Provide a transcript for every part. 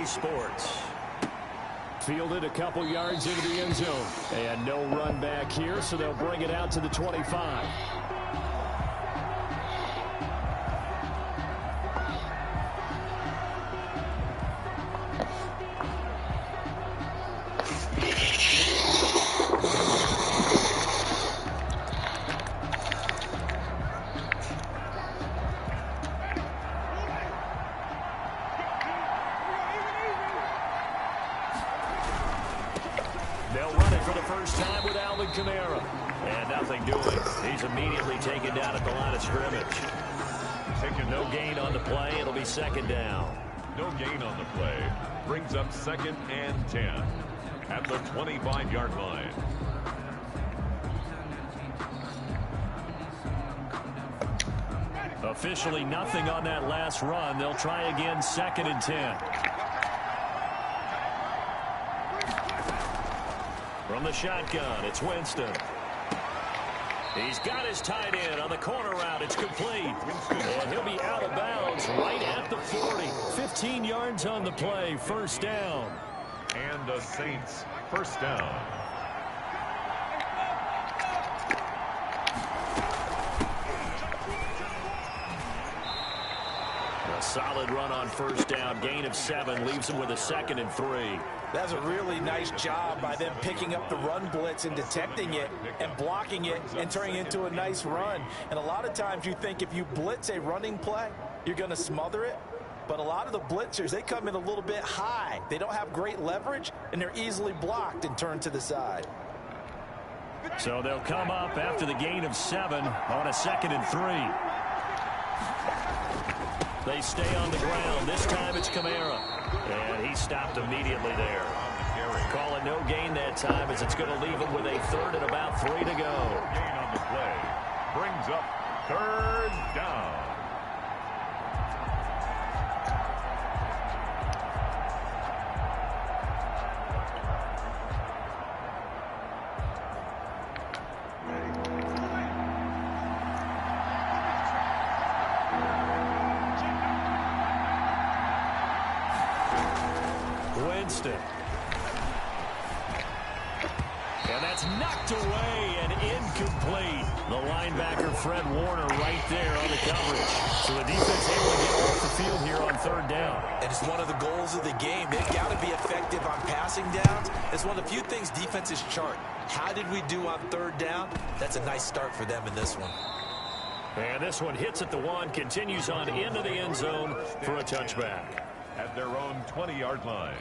EA Sports. Fielded a couple yards into the end zone. And no run back here, so they'll bring it out to the 25. They'll run it for the first time with Alvin Kamara. And nothing doing. He's immediately taken down at the line of scrimmage. No gain on the play. It'll be second down. No gain on the play. Brings up 2nd and 10 at the 25-yard line. Officially nothing on that last run. They'll try again 2nd and 10. From the shotgun, it's Winston. He's got his tight end on the corner route. It's complete. And he'll be out of bounds right at the 40. 15 yards on the play. First down. And the Saints first down. A solid run on first down. Gain of 7 leaves him with a 2nd and 3. That's a really nice job by them picking up the run blitz and detecting it and blocking it and turning it into a nice run. And a lot of times you think if you blitz a running play, you're going to smother it. But a lot of the blitzers, they come in a little bit high. They don't have great leverage, and they're easily blocked and turned to the side. So they'll come up after the gain of 7 on a 2nd and 3. They stay on the ground. This time it's Kamara. And he stopped immediately there. Calling no gain that time as it's going to leave him with a 3rd and about 3 to go. Gain on the play. Brings up 3rd down. Winston. And that's knocked away and incomplete. The linebacker, Fred Warner, right there on the coverage. So the defense able to get off the field here on 3rd down. And it's one of the goals of the game. They've got to be effective on passing downs. It's one of the few things defenses chart. How did we do on 3rd down? That's a nice start for them in this one. And this one hits at the 1, continues on into the end zone for a touchback. At their own 20-yard line.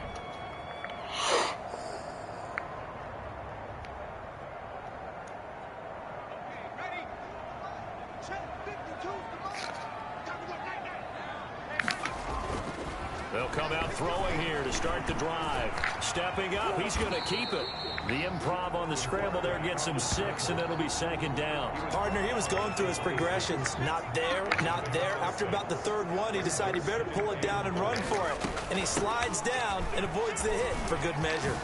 They'll come out throwing here to start the drive. Stepping up, he's going to keep it. The improv on the scramble there gets him 6, and it'll be 2nd down. Partner, he was going through his progressions. Not there, not there. After about the 3rd one, he decided he better pull it down and run for it. And he slides down and avoids the hit for good measure.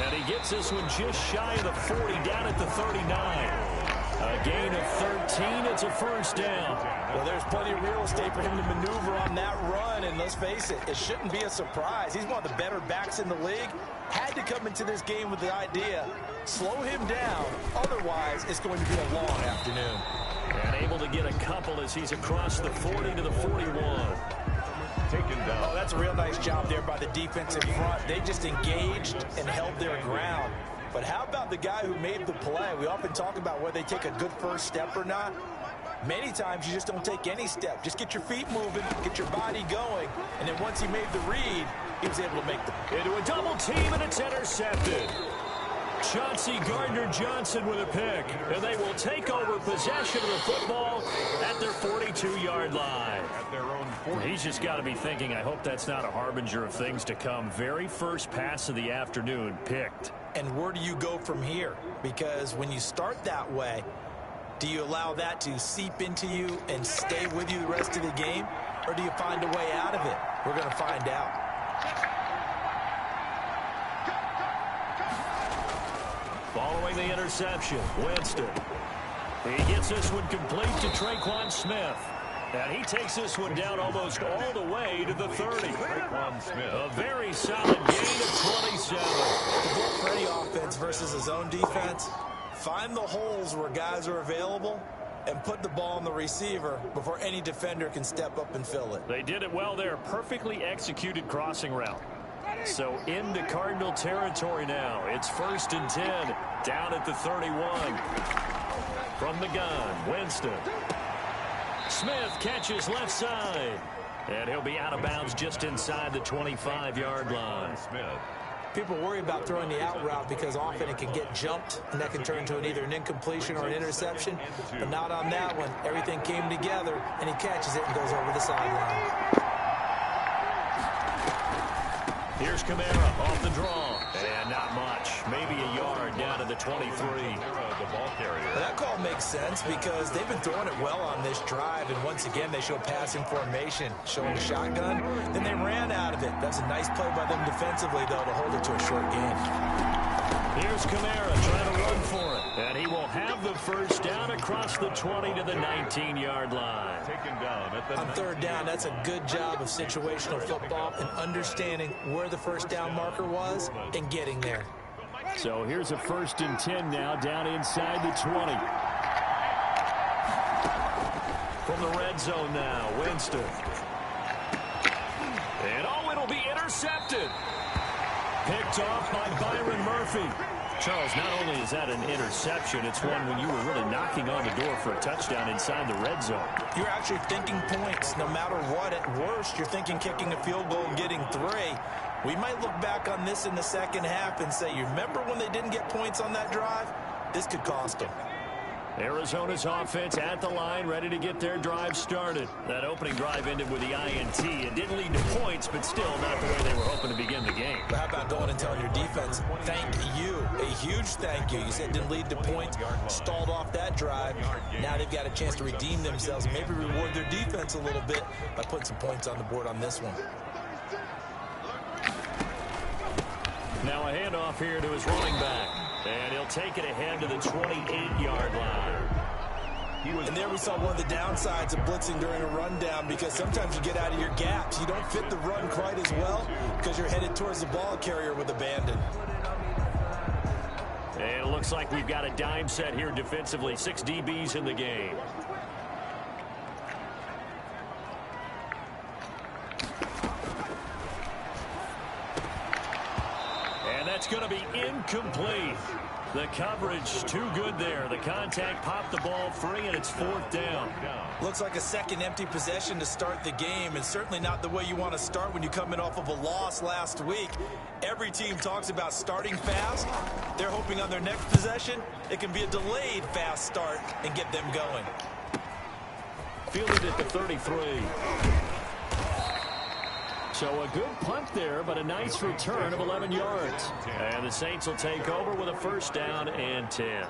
And he gets this one just shy of the 40, down at the 39. A gain of 13. It's a first down. Well, there's plenty of real estate for him to maneuver on that run. And let's face it, it shouldn't be a surprise. He's one of the better backs in the league. Had to come into this game with the idea, slow him down. Otherwise, it's going to be a long afternoon. And able to get a couple as he's across the 40 to the 41. Taken down. Oh, that's a real nice job there by the defensive front. They just engaged and held their ground. But how about the guy who made the play? We often talk about whether they take a good first step or not. Many times you just don't take any step. Just get your feet moving, get your body going, and then once he made the read, he was able to make the... Into a double team, and it's intercepted. Chauncey Gardner-Johnson with a pick, and they will take over possession of the football at their 42-yard line. At their own 40. He's just got to be thinking, I hope that's not a harbinger of things to come. Very first pass of the afternoon picked. And where do you go from here? Because when you start that way, do you allow that to seep into you and stay with you the rest of the game? Or do you find a way out of it? We're going to find out. Following the interception, Winston. He gets this one complete to Traquan Smith. And he takes this one down almost all the way to the 30. A very solid gain of 27. The goal for any offense versus a zone defense, find the holes where guys are available and put the ball on the receiver before any defender can step up and fill it. They did it well there. Perfectly executed crossing route. So into Cardinal territory now. It's 1st and 10 down at the 31. From the gun, Winston. Smith catches left side. And he'll be out of bounds just inside the 25-yard line. Smith. People worry about throwing the out route because often it can get jumped, and that can turn into either an incompletion or an interception. But not on that one. Everything came together, and he catches it and goes over the sideline. Here's Kamara off the draw. And not much. Maybe a yard down to the 23. The ball carrier. Well, that call makes sense because they've been throwing it well on this drive, and once again they show passing formation, showing a shotgun. Then they ran out of it. That's a nice play by them defensively, though, to hold it to a short game. Here's Kamara trying to run for it. And he will have the first down across the 20 to the 19-yard line. Taken down at the On 3rd down, that's a good job of situational football and understanding where the first down marker was and getting there. So here's a 1st and 10 now down inside the 20. From the red zone now, Winston. And it'll be intercepted. Picked off by Byron Murphy. Charles, not only is that an interception, it's one when you were really knocking on the door for a touchdown inside the red zone. You're actually thinking points no matter what. At worst, you're thinking kicking a field goal and getting 3. We might look back on this in the second half and say, you remember when they didn't get points on that drive? This could cost them. Arizona's offense at the line, ready to get their drive started. That opening drive ended with the INT. It didn't lead to points, but still not the way they were hoping to begin the game. But how about going and telling your defense, thank you, a huge thank you. You said it didn't lead to points, stalled off that drive. Now they've got a chance to redeem themselves, maybe reward their defense a little bit by putting some points on the board on this one. Now a handoff here to his running back. And he'll take it ahead to the 28-yard line. And there we saw one of the downsides of blitzing during a rundown because sometimes you get out of your gaps. You don't fit the run quite as well because you're headed towards the ball carrier with abandon. And it looks like we've got a dime set here defensively. 6 DBs in the game. It's going to be incomplete. The coverage too good there. The contact popped the ball free, and it's 4th down. Looks like a second empty possession to start the game, and certainly not the way you want to start when you're coming off of a loss last week. Every team talks about starting fast. They're hoping on their next possession it can be a delayed fast start and get them going. Fielded at the 33. So a good punt there, but a nice return of 11 yards. And the Saints will take over with a 1st down and 10.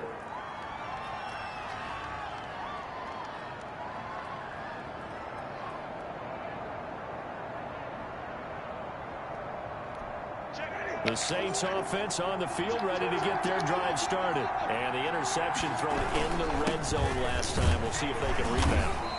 The Saints offense on the field ready to get their drive started. And the interception thrown in the red zone last time. We'll see if they can rebound.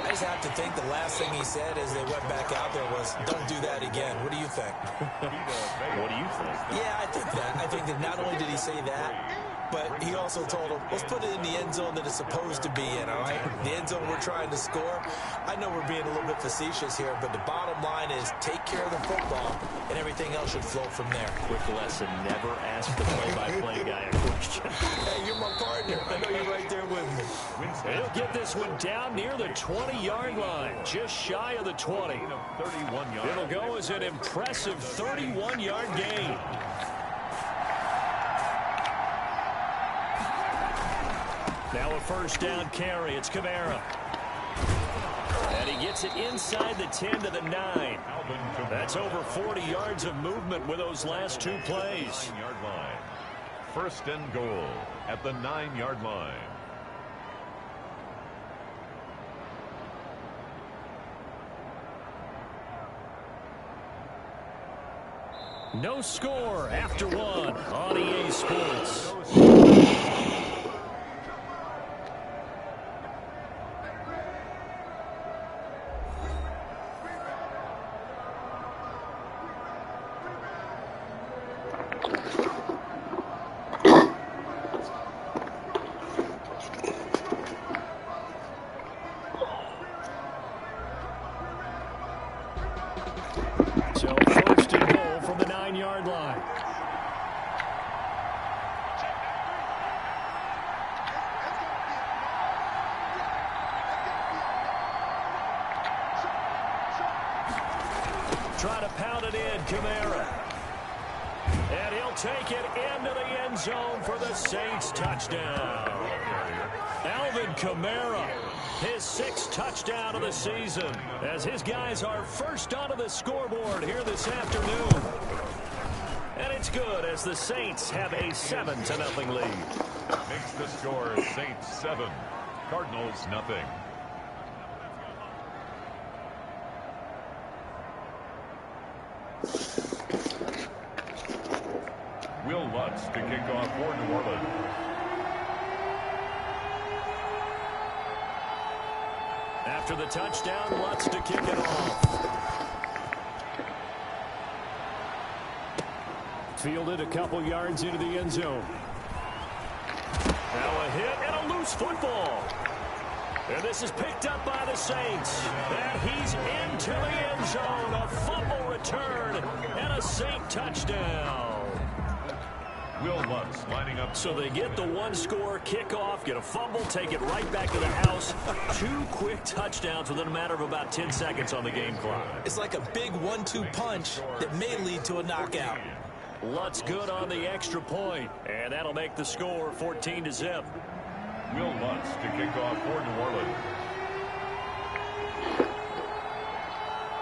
I just have to think the last thing he said as they went back out there was, don't do that again. What do you think? What do you think? Yeah, I think that. I think that not only did he say that, but he also told him, let's put it in the end zone that it's supposed to be in, all right? The end zone we're trying to score. I know we're being a little bit facetious here, but the bottom line is take care of the football, and everything else should flow from there. Quick lesson, never ask the play-by-play guy a question. Hey, you're my partner. I know you're right there with me. He'll get this one down near the 20-yard line, just shy of the 20. It'll go as an impressive 31-yard gain. Now a 1st down carry. It's Kamara. And he gets it inside the 10 to the 9. That's over 40 yards of movement with those last 2 plays. 1st and goal at the 9-yard line. No score after 1 on EA Sports. 29-yard line. Try to pound it in, Kamara. And he'll take it into the end zone for the Saints touchdown. Alvin Kamara, his 6th touchdown of the season, as his guys are first onto the scoreboard here this afternoon. And it's good as the Saints have a 7-0 lead. Makes the score Saints 7, Cardinals nothing. Will Lutz to kick off for New Orleans. After the touchdown, Lutz to kick it off. Fielded a couple yards into the end zone. Now a hit and a loose football. And this is picked up by the Saints. And he's into the end zone. A fumble return and a Saint touchdown. Will Lutz lining up. So they get the one-score kickoff, get a fumble, take it right back to the house. 2 quick touchdowns within a matter of about 10 seconds on the game clock. It's like a big 1-2 punch that may lead to a knockout. Lutz good on the extra point, and that'll make the score 14-0. Will Lutz to kick off for New Orleans.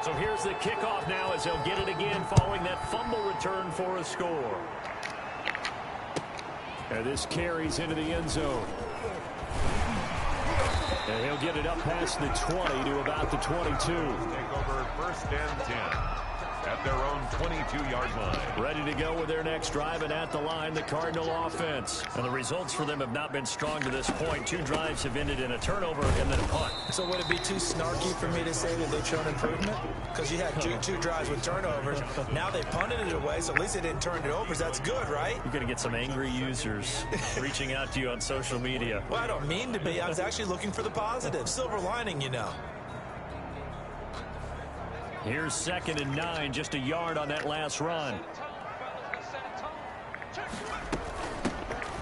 So here's the kickoff now as they'll get it again following that fumble return for a score. And this carries into the end zone. And he'll get it up past the 20 to about the 22. Take over 1st and 10 at their own 22-yard line. Ready to go with their next drive, and at the line, the Cardinal offense. And the results for them have not been strong to this point. 2 drives have ended in a turnover and then a punt. So would it be too snarky for me to say that they've shown improvement? Because you had two drives with turnovers. Now they punted it away, so at least they didn't turn it over. So that's good, right? You're going to get some angry users reaching out to you on social media. Well, I don't mean to be. I was actually looking for the positive. Silver lining, you know. Here's 2nd and 9, just a yard on that last run.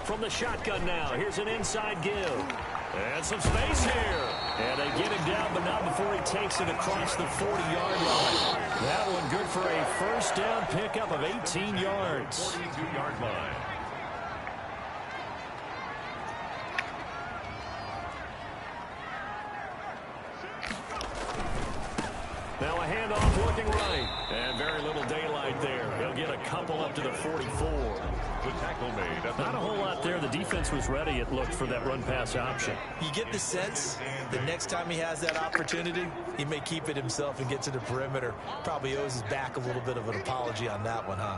From the shotgun now, here's an inside give. And some space here. And they get him down, but not before he takes it across the 40-yard line. That one good for a first down pickup of 18 yards. 42-yard line. Now a handoff looking right. And very little daylight there. He'll get a couple up to the 44. The tackle made. Not a whole lot there. The defense was ready, it looked, for that run-pass option. You get the sense the next time he has that opportunity, he may keep it himself and get to the perimeter. Probably owes his back a little bit of an apology on that one, huh?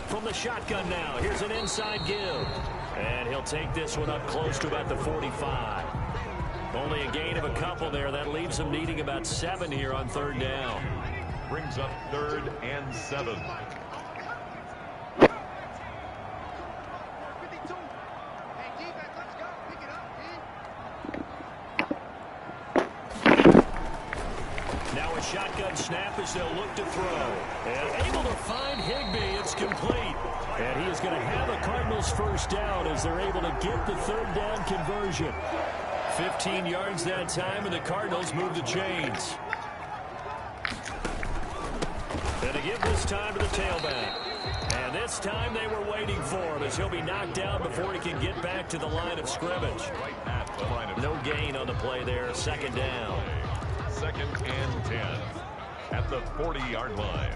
From the shotgun now, here's an inside give. And he'll take this one up close to about the 45. Only a gain of a couple there. That leaves him needing about 7 here on 3rd down. Brings up 3rd and 7. Now a shotgun snap as they'll look to throw. And able to find Higbee. It's complete. And he is going to have a Cardinals first down as they're able to get the 3rd down conversion. 15 yards that time, and the Cardinals move the chains. And to give this time to the tailback. And this time they were waiting for him as he'll be knocked down before he can get back to the line of scrimmage. Right at the line of No gain on the play there. 2nd down. 2nd and 10 at the 40-yard line.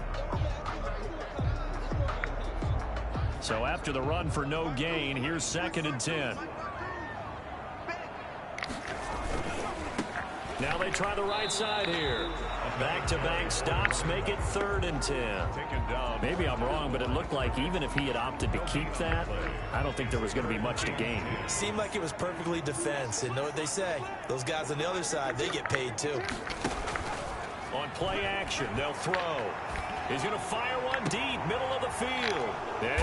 So after the run for no gain, here's 2nd and 10. Now they try the right side here. Back-to-back stops make it 3rd and 10. Taken down. Maybe I'm wrong, but it looked like even if he had opted to keep that, I don't think there was going to be much to gain. Seemed like it was perfectly defense. And know what they say? Those guys on the other side, they get paid too. On play action, they'll throw. He's going to fire one deep, middle of the field.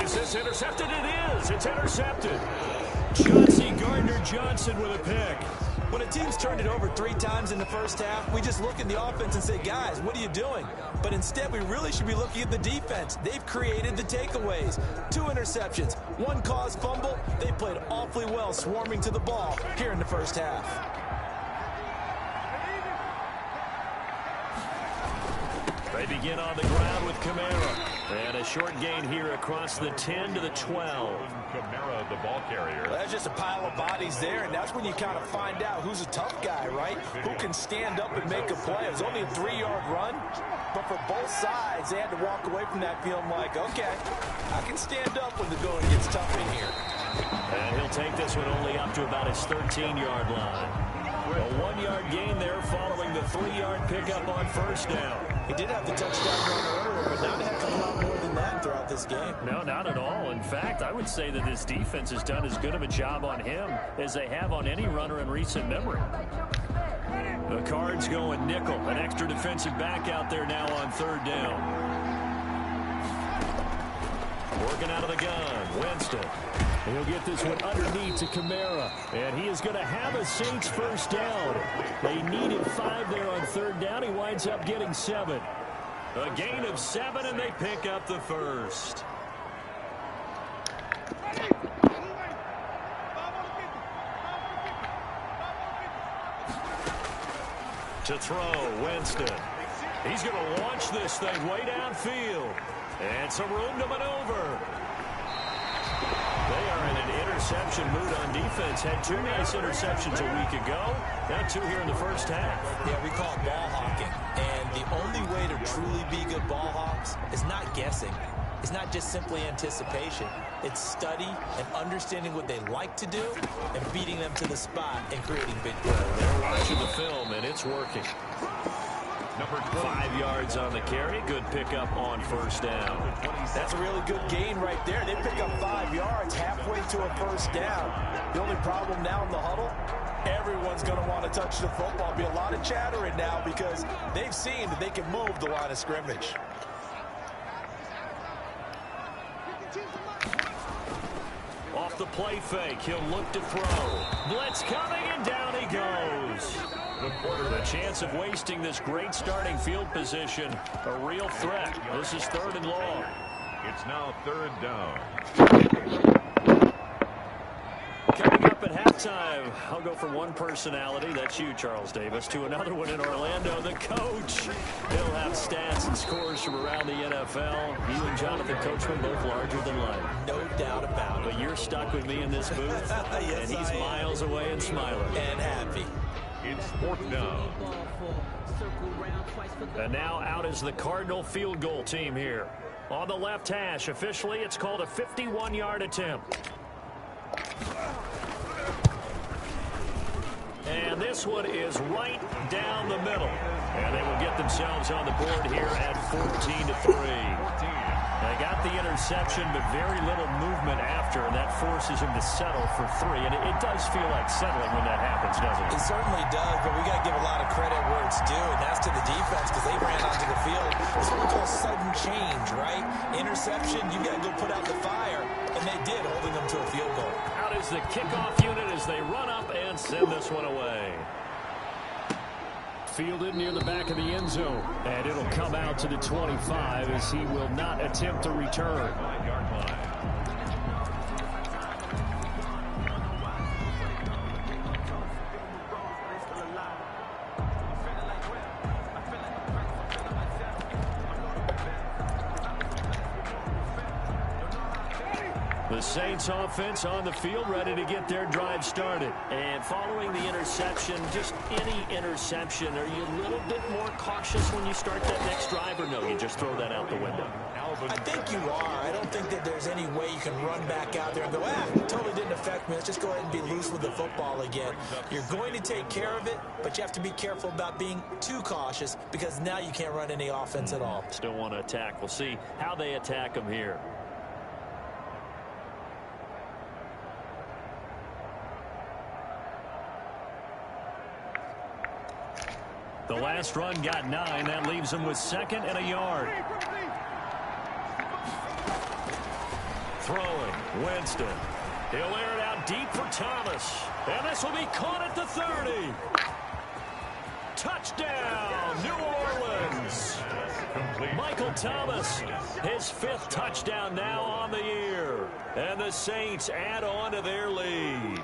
Is this intercepted? It is. It's intercepted. Chauncey Gardner-Johnson with a pick. When a team's turned it over 3 times in the first half, we just look at the offense and say, guys, what are you doing? But instead, we really should be looking at the defense. They've created the takeaways. 2 interceptions, 1 caused fumble. They played awfully well swarming to the ball here in the first half. They begin on the ground with Kamara. And a short gain here across the 10 to the 12. Kamara, the ball carrier. Well, there's just a pile of bodies there, and that's when you kind of find out who's a tough guy, right? Who can stand up and make a play. It was only a 3-yard run, but for both sides, they had to walk away from that feeling like, okay, I can stand up when the going gets tough in here. And he'll take this one only up to about his 13-yard line. A 1-yard gain there following the 3-yard pickup on first down. He did have the touchdown run earlier, but not had a lot more than that throughout this game. No, not at all. In fact, I would say that this defense has done as good of a job on him as they have on any runner in recent memory. The Cards going nickel. An extra defensive back out there now on 3rd down. Working out of the gun, Winston. He'll get this one underneath to Kamara. And he is going to have a Saints first down. They needed 5 there on 3rd down. He winds up getting 7. A gain of 7, and they pick up the first. To throw, Winston. He's going to launch this thing way downfield. And some room to maneuver. They are in an interception mood on defense. Had 2 nice interceptions a week ago. Now 2 here in the first half. Yeah, we call it ball hawking. And the only way to truly be good ball hawks is not guessing. It's not just simply anticipation. It's study and understanding what they like to do and beating them to the spot and creating big plays. They're watching the film, and it's working. Number 5 yards on the carry. Good pickup on first down. That's a really good gain right there. They pick up 5 yards halfway to a first down. The only problem now in the huddle, everyone's going to want to touch the football. Be a lot of chattering now because they've seen that they can move the line of scrimmage. Off the play fake, he'll look to throw. Blitz coming, and down he goes. The chance of wasting this great starting field position, a real threat. This is 3rd and long. It's now 3rd down. Coming up at halftime, I'll go from one personality, that's you, Charles Davis, to another one in Orlando, the coach. He'll have stats and scores from around the NFL. You and Jonathan Coachman both larger than life. No doubt about it. But you're stuck with me in this booth, yes, and he's miles away and smiling. And happy. It's 4th down. And now out is the Cardinal field goal team here. On the left hash, officially, it's called a 51-yard attempt. And this one is right down the middle. And they will get themselves on the board here at 14-3. They got the interception, but very little movement after, and that forces him to settle for 3. And it does feel like settling when that happens, doesn't it? It certainly does, but we got to give a lot of credit where it's due, and that's to the defense because they ran onto the field. It's what we call sudden change, right? Interception, you got to go put out the fire, and they did, holding them to a field goal. Out is the kickoff unit as they run up and send this one away. Fielded near the back of the end zone, and it'll come out to the 25 as he will not attempt to return. 5-yard line. The Saints offense on the field, ready to get their drive started. And following the interception, just any interception, are you a little bit more cautious when you start that next drive, or no, you just throw that out the window? I think you are. I don't think that there's any way you can run back out there and go, totally didn't affect me. Let's just go ahead and be loose with the football again. You're going to take care of it, but you have to be careful about being too cautious because now you can't run any offense at all. Still want to attack. We'll see how they attack them here. The last run got 9. That leaves him with 2nd and a yard. Throwing, Winston. He'll air it out deep for Thomas. And this will be caught at the 30. Touchdown, New Orleans. Michael Thomas, his 5th touchdown now on the year. And the Saints add on to their lead.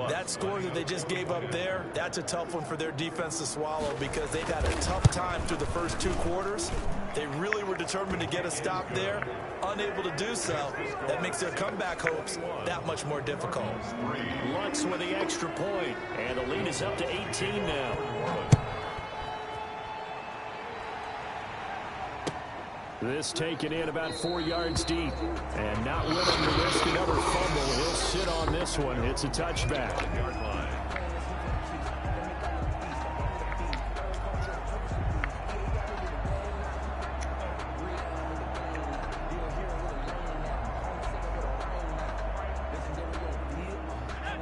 That score that they just gave up there, that's a tough one for their defense to swallow because they've had a tough time through the first 2 quarters. They really were determined to get a stop there, unable to do so. That makes their comeback hopes that much more difficult. Lutz with the extra point, and the lead is up to 18 now. This taken in about 4 yards deep, and not willing to risk another fumble. He'll sit on this one. It's a touchback.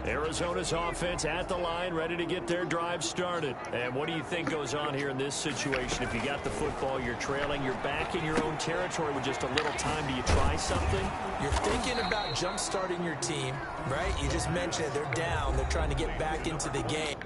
Arizona's offense at the line, ready to get their drive started. And what do you think goes on here in this situation? If you got the football, you're trailing, you're back in your own territory with just a little time. Do you try something? You're thinking about jump-starting your team, right? You just mentioned they're down. They're trying to get back into the game.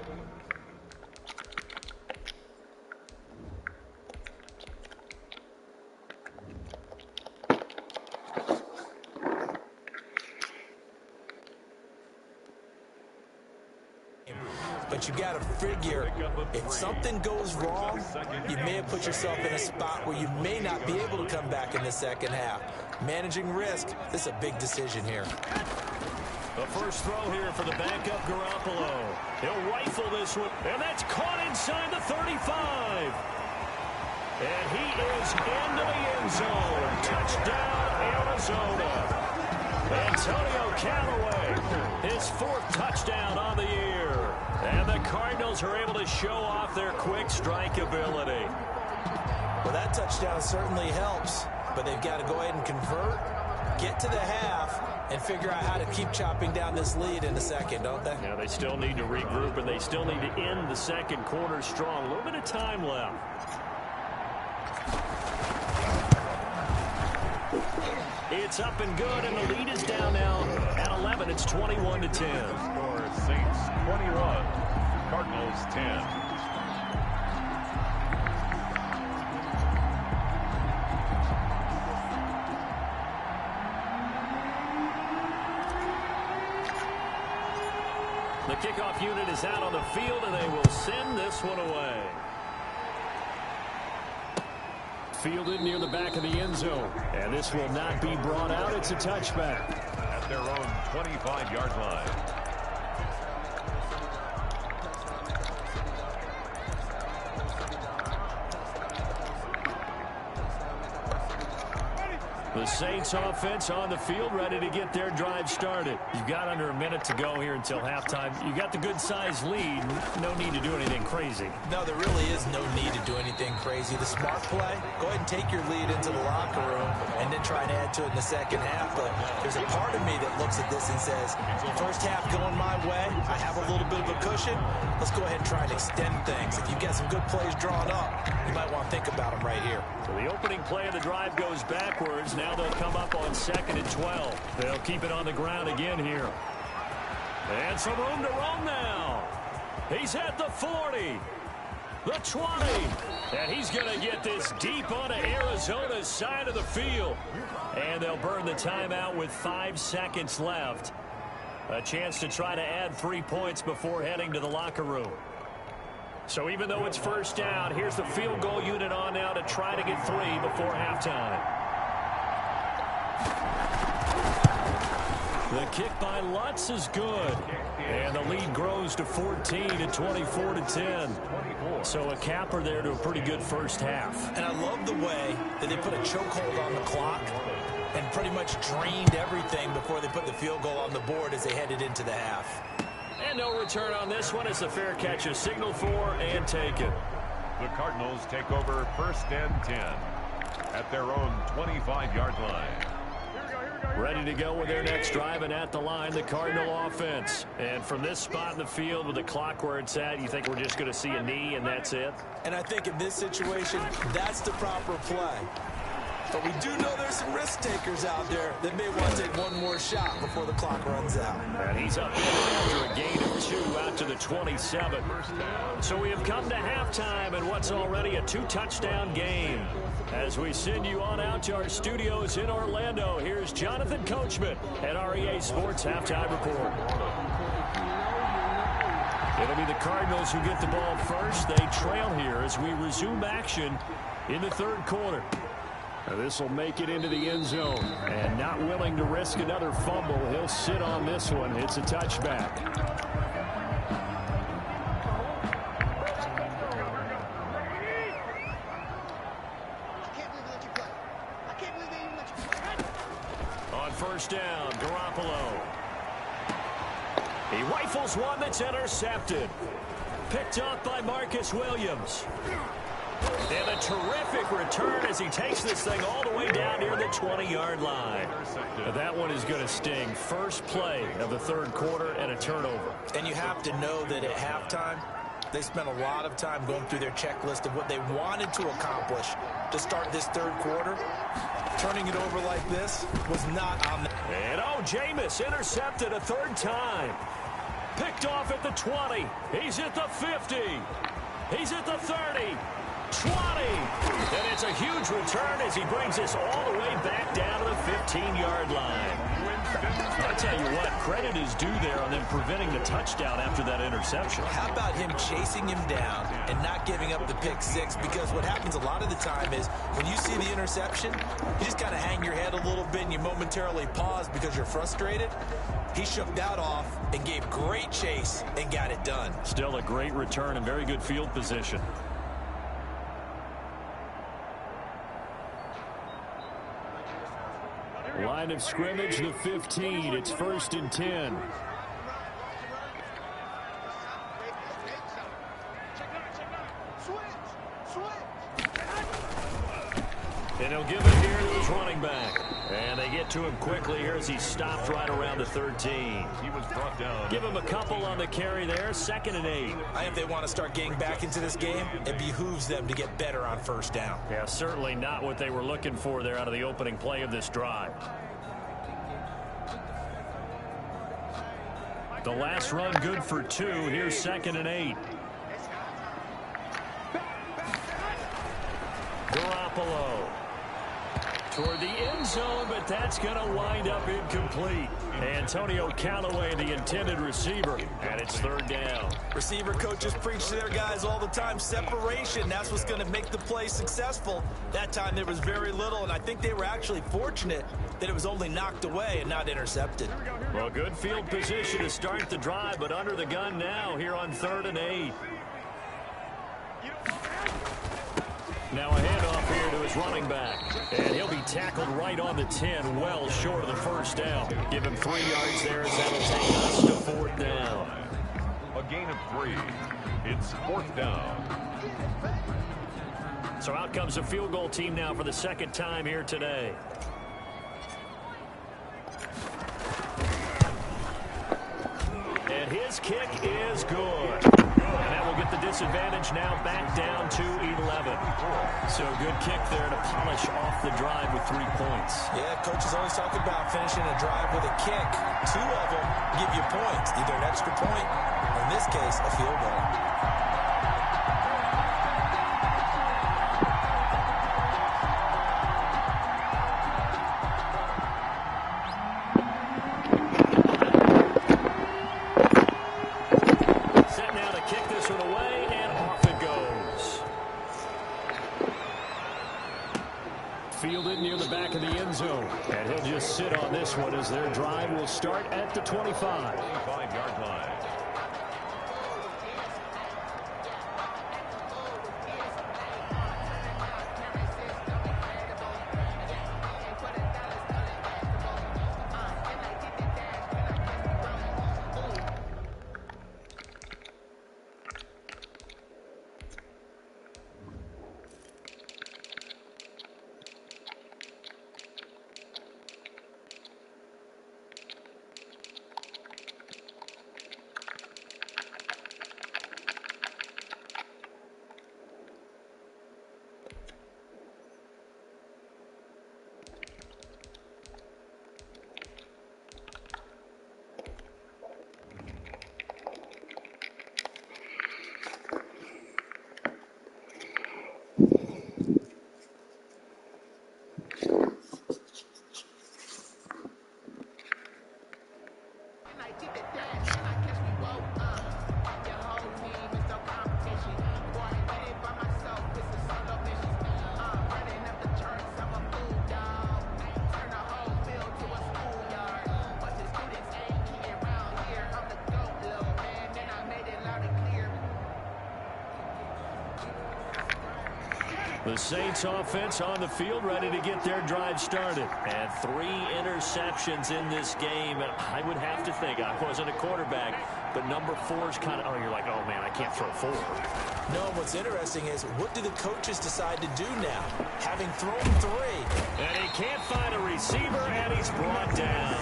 But you got to figure, if something goes wrong, you may have put yourself in a spot where you may not be able to come back in the second half. Managing risk, this is a big decision here. The first throw here for the backup Garoppolo. He'll rifle this one, and that's caught inside the 35. And he is into the end zone. Touchdown, Arizona. Antonio Callaway, his 4th touchdown on the year. And the Cardinals are able to show off their quick strike ability. Well, that touchdown certainly helps, but they've got to go ahead and convert, get to the half, and figure out how to keep chopping down this lead in the second, don't they? Yeah, they still need to regroup, and they still need to end the second quarter strong. A little bit of time left. It's up and good, and the lead is down now at 11. It's 21-10. Score Saints 21, Cardinals 10. The kickoff unit is out on the field, and they will send this one away. Fielded near the back of the end zone, and this will not be brought out. It's a touchback. At their own 25-yard line. The Saints offense on the field, ready to get their drive started. You've got under a minute to go here until halftime. You got the good-sized lead. No need to do anything crazy. No, there really is no need to do anything crazy. The smart play, go ahead and take your lead into the locker room and then try and add to it in the second half. But there's a part of me that looks at this and says, first half going my way, I have a little bit of a cushion. Let's go ahead and try and extend things. If you've got some good plays drawn up, you might want to think about them right here. So the opening play of the drive goes backwards. Now they'll come up on 2nd and 12. They'll keep it on the ground again here. And some room to roam now. He's at the 40, the 20, and he's going to get this deep onto Arizona's side of the field. And they'll burn the timeout with 5 seconds left. A chance to try to add 3 points before heading to the locker room. So even though it's first down, here's the field goal unit on now to try to get 3 before halftime. The kick by Lutz is good. And the lead grows to 14 at 24-10. So a capper there to a pretty good first half. And I love the way that they put a chokehold on the clock and pretty much drained everything before they put the field goal on the board as they headed into the half. And no return on this one. It's a fair catch, a signal for, and take it. The Cardinals take over 1st and 10 at their own 25-yard line. Ready to go with their next drive, and at the line, the Cardinal offense. And from this spot in the field with the clock where it's at, you think we're just going to see a knee and that's it? And I think in this situation, that's the proper play. But we do know there's some risk takers out there that may want to take one more shot before the clock runs out. And he's up after a gain 2 out to the 27. So we have come to halftime in what's already a 2-touchdown game. As we send you on out to our studios in Orlando, here's Jonathan Coachman at REA Sports Halftime Report. It'll be the Cardinals who get the ball first. They trail here as we resume action in the third quarter. This will make it into the end zone. And not willing to risk another fumble, he'll sit on this one. It's a touchback. On first down, Garoppolo. He rifles one that's intercepted. Picked up by Marcus Williams. And a terrific return as he takes this thing all the way down near the 20-yard line. That one is going to sting. First play of the third quarter and a turnover. And you have to know that at halftime, they spent a lot of time going through their checklist of what they wanted to accomplish to start this third quarter. Turning it over like this was not on the... And Jameis intercepted a third time. Picked off at the 20. He's at the 50. He's at the 30. 20. And it's a huge return as he brings us all the way back down to the 15-yard line. I tell you what, credit is due there on them preventing the touchdown after that interception. How about him chasing him down and not giving up the pick six? Because what happens a lot of the time is when you see the interception, you just kind of hang your head a little bit and you momentarily pause because you're frustrated. He shook that off and gave great chase and got it done. Still a great return and very good field position. Line of scrimmage, the 15. It's 1st and 10. And he'll give it here to his running back. And they get to him quickly here as he stopped right around the 13. He was brought down. Give him a couple on the carry there. 2nd and 8. I think they want to start getting back into this game. It behooves them to get better on first down. Yeah, certainly not what they were looking for there out of the opening play of this drive. The last run good for 2. Here's 2nd and 8. Garoppolo toward the end zone, but that's going to wind up incomplete. Antonio Callaway, the intended receiver, and it's 3rd down. Receiver coaches preach to their guys all the time. Separation, that's what's going to make the play successful. That time there was very little, and I think they were actually fortunate that it was only knocked away and not intercepted. Well, good field position to start the drive, but under the gun now here on 3rd and 8. Now a handoff here to his running back. And he'll be tackled right on the 10, well short of the first down. Give him 3 yards there as that'll take us to 4th down. A gain of 3. It's 4th down. So out comes the field goal team now for the 2nd time here today. And his kick is good. And that will get the disadvantage now back down to 11. So good kick there to polish off the drive with 3 points. Yeah, coaches always talk about finishing a drive with a kick. 2 of them give you points, either an extra point, or in this case, a field goal. Fielded near the back of the end zone. And he'll just sit on this one as their drive will start at the 25. 25-yard line. The Saints offense on the field, ready to get their drive started. And 3 interceptions in this game. And I would have to think, I wasn't a quarterback, but number 4 is kind of, you're like, oh, man, I can't throw 4. No, what's interesting is, what do the coaches decide to do now? Having thrown 3. And he can't find a receiver, and he's brought down.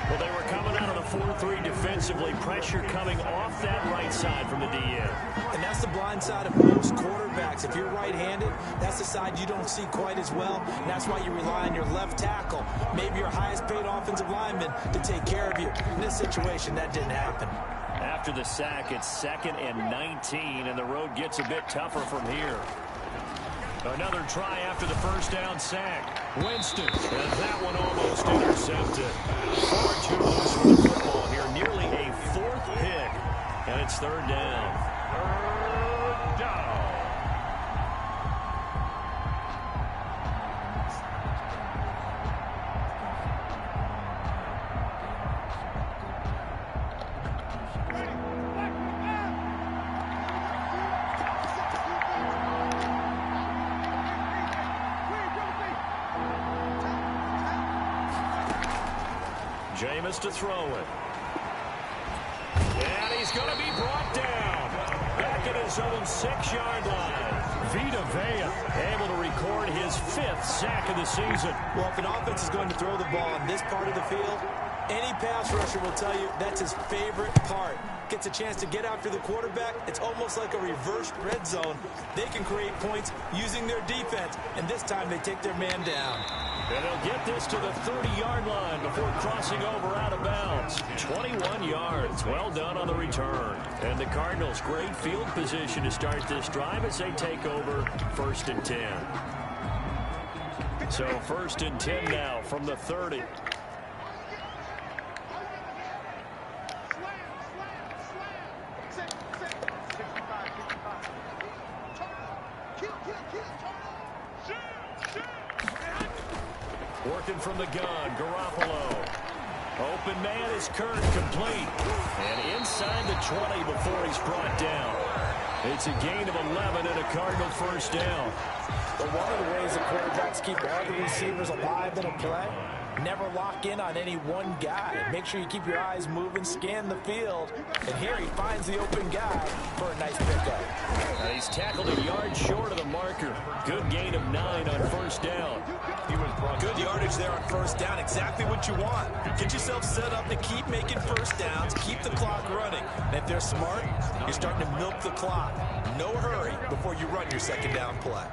Well, they were coming out of the 4-3 defensively. Pressure coming off that right side from the DN. And that's the blind side of most quarterbacks. If you're right-handed, that's the side you don't see quite as well. And that's why you rely on your left tackle, maybe your highest-paid offensive lineman, to take care of you. In this situation, that didn't happen. After the sack, it's 2nd and 19, and the road gets a bit tougher from here. Another try after the first down sack. Winston, and that one almost intercepted. Far too loose with the football here, nearly a 4th pick, and it's 3rd down. 3rd down. Jameis to throw it. And he's going to be brought down. Back at his own 6-yard line. Vita Vea able to record his 5th sack of the season. Well, if an offense is going to throw the ball in this part of the field, any pass rusher will tell you that's his favorite part. Gets a chance to get after the quarterback. It's almost like a reverse red zone. They can create points using their defense, and this time they take their man down. And they'll get this to the 30-yard line before crossing over out of bounds. 21 yards. Well done on the return. And the Cardinals, great field position to start this drive as they take over 1st and 10. So 1st and 10 now from the 30. Working from the gun, Garoppolo. Open man is Kirk, complete. And inside the 20 before he's brought down. It's a gain of 11 and a Cardinal 1st down. But one of the ways that quarterbacks keep all the receivers alive in a play, never lock in on any one guy. Make sure you keep your eyes moving, scan the field. And here he finds the open guy for a nice pickup. And he's tackled a yard short of the marker. Good gain of 9 on 1st down. Good yardage there on 1st down. Exactly what you want. Get yourself set up to keep making 1st downs, keep the clock running. And if they're smart, you're starting to milk the clock. No hurry before you run your 2nd down play.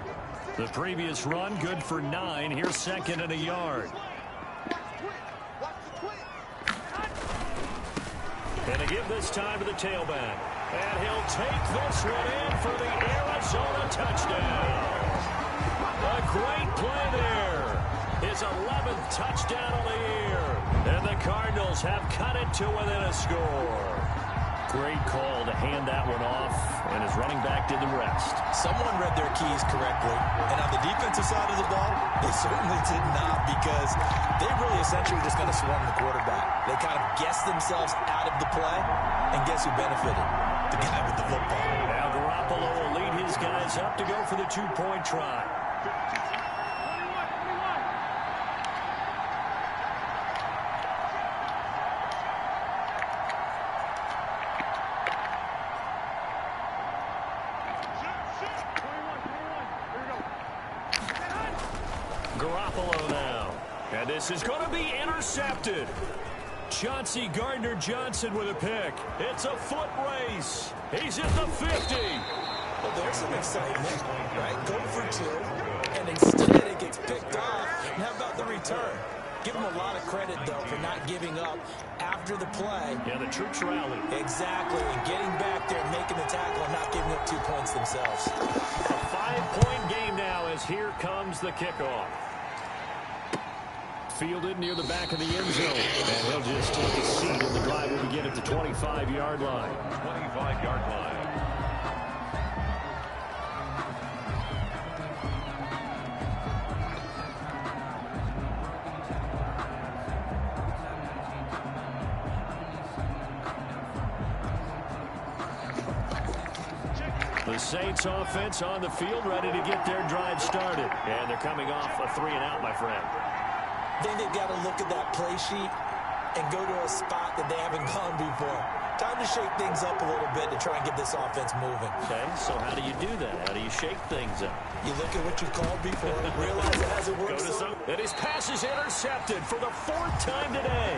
The previous run, good for 9. Here's 2nd and a yard. And to give this time to the tailback. And he'll take this one in for the Arizona touchdown. A great play there. His 11th touchdown of the year. And the Cardinals have cut it to within a score. Great call to hand that one off, and his running back did the rest. Someone read their keys correctly, and on the defensive side of the ball, they certainly did not, because they really essentially just going to swarm the quarterback. They kind of guessed themselves out of the play, and guess who benefited? The guy with the football. Now Garoppolo will lead his guys up to go for the 2-point try. Garoppolo now. And this is going to be intercepted. Chauncey Gardner-Johnson with a pick. It's a foot race. He's at the 50. Well, there's some excitement, right? Go for 2, and instead it gets picked off. And how about the return? Give him a lot of credit, though, for not giving up after the play. Yeah, the troops rally. Exactly, and getting back there, making the tackle, and not giving up 2 points themselves. A 5-point game now as here comes the kickoff. Fielded near the back of the end zone. And he'll just take a seat, and the drive will begin at the 25-yard line. 25-yard line. The Saints offense on the field, ready to get their drive started. And they're coming off a 3-and-out, my friend. I think they've got to look at that play sheet and go to a spot that they haven't gone before. Time to shake things up a little bit to try and get this offense moving. Okay, so how do you do that? How do you shake things up? You look at what you called before, realize it hasn't worked. And his pass is intercepted for the 4th time today.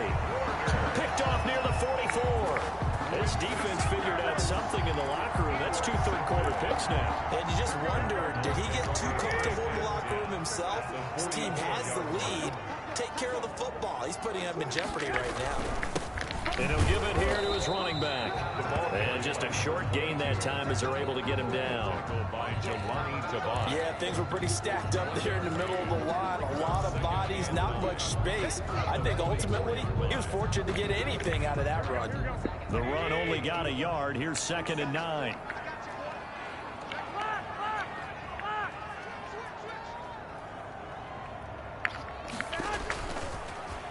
Picked off near the 44. This defense figured out something in the locker room. That's 2 third-quarter picks now. And you just wonder, did he get too comfortable in the locker room himself? His team has the lead. Take care of the football. He's putting them in jeopardy right now. And he'll give it here to his running back. And just a short gain that time as they're able to get him down. Yeah, things were pretty stacked up there in the middle of the line. A lot of bodies, not much space. I think ultimately he was fortunate to get anything out of that run. The run only got a yard. Here's 2nd and 9.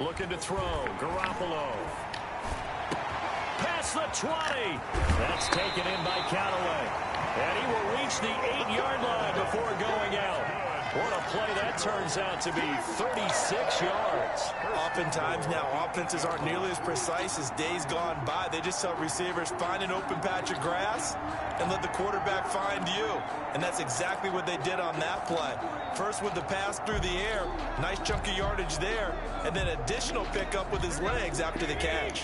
Looking to throw. Garoppolo. Past the 20. That's taken in by Callaway. And he will reach the 8-yard line before going out. What a play that turns out to be, 36 yards. Oftentimes now, offenses aren't nearly as precise as days gone by. They just tell receivers, find an open patch of grass and let the quarterback find you. And that's exactly what they did on that play. First with the pass through the air, nice chunk of yardage there, and then additional pickup with his legs after the catch.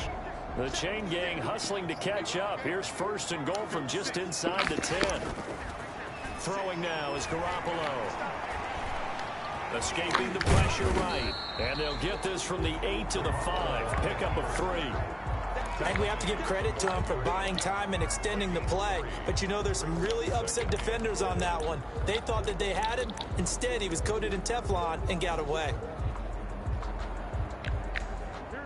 The chain gang hustling to catch up. Here's 1st and goal from just inside the 10. Throwing now is Garoppolo. Escaping the pressure right. And they'll get this from the 8 to the 5. Pickup of 3. I think we have to give credit to him for buying time and extending the play. But you know, there's some really upset defenders on that one. They thought that they had him. Instead, he was coated in Teflon and got away.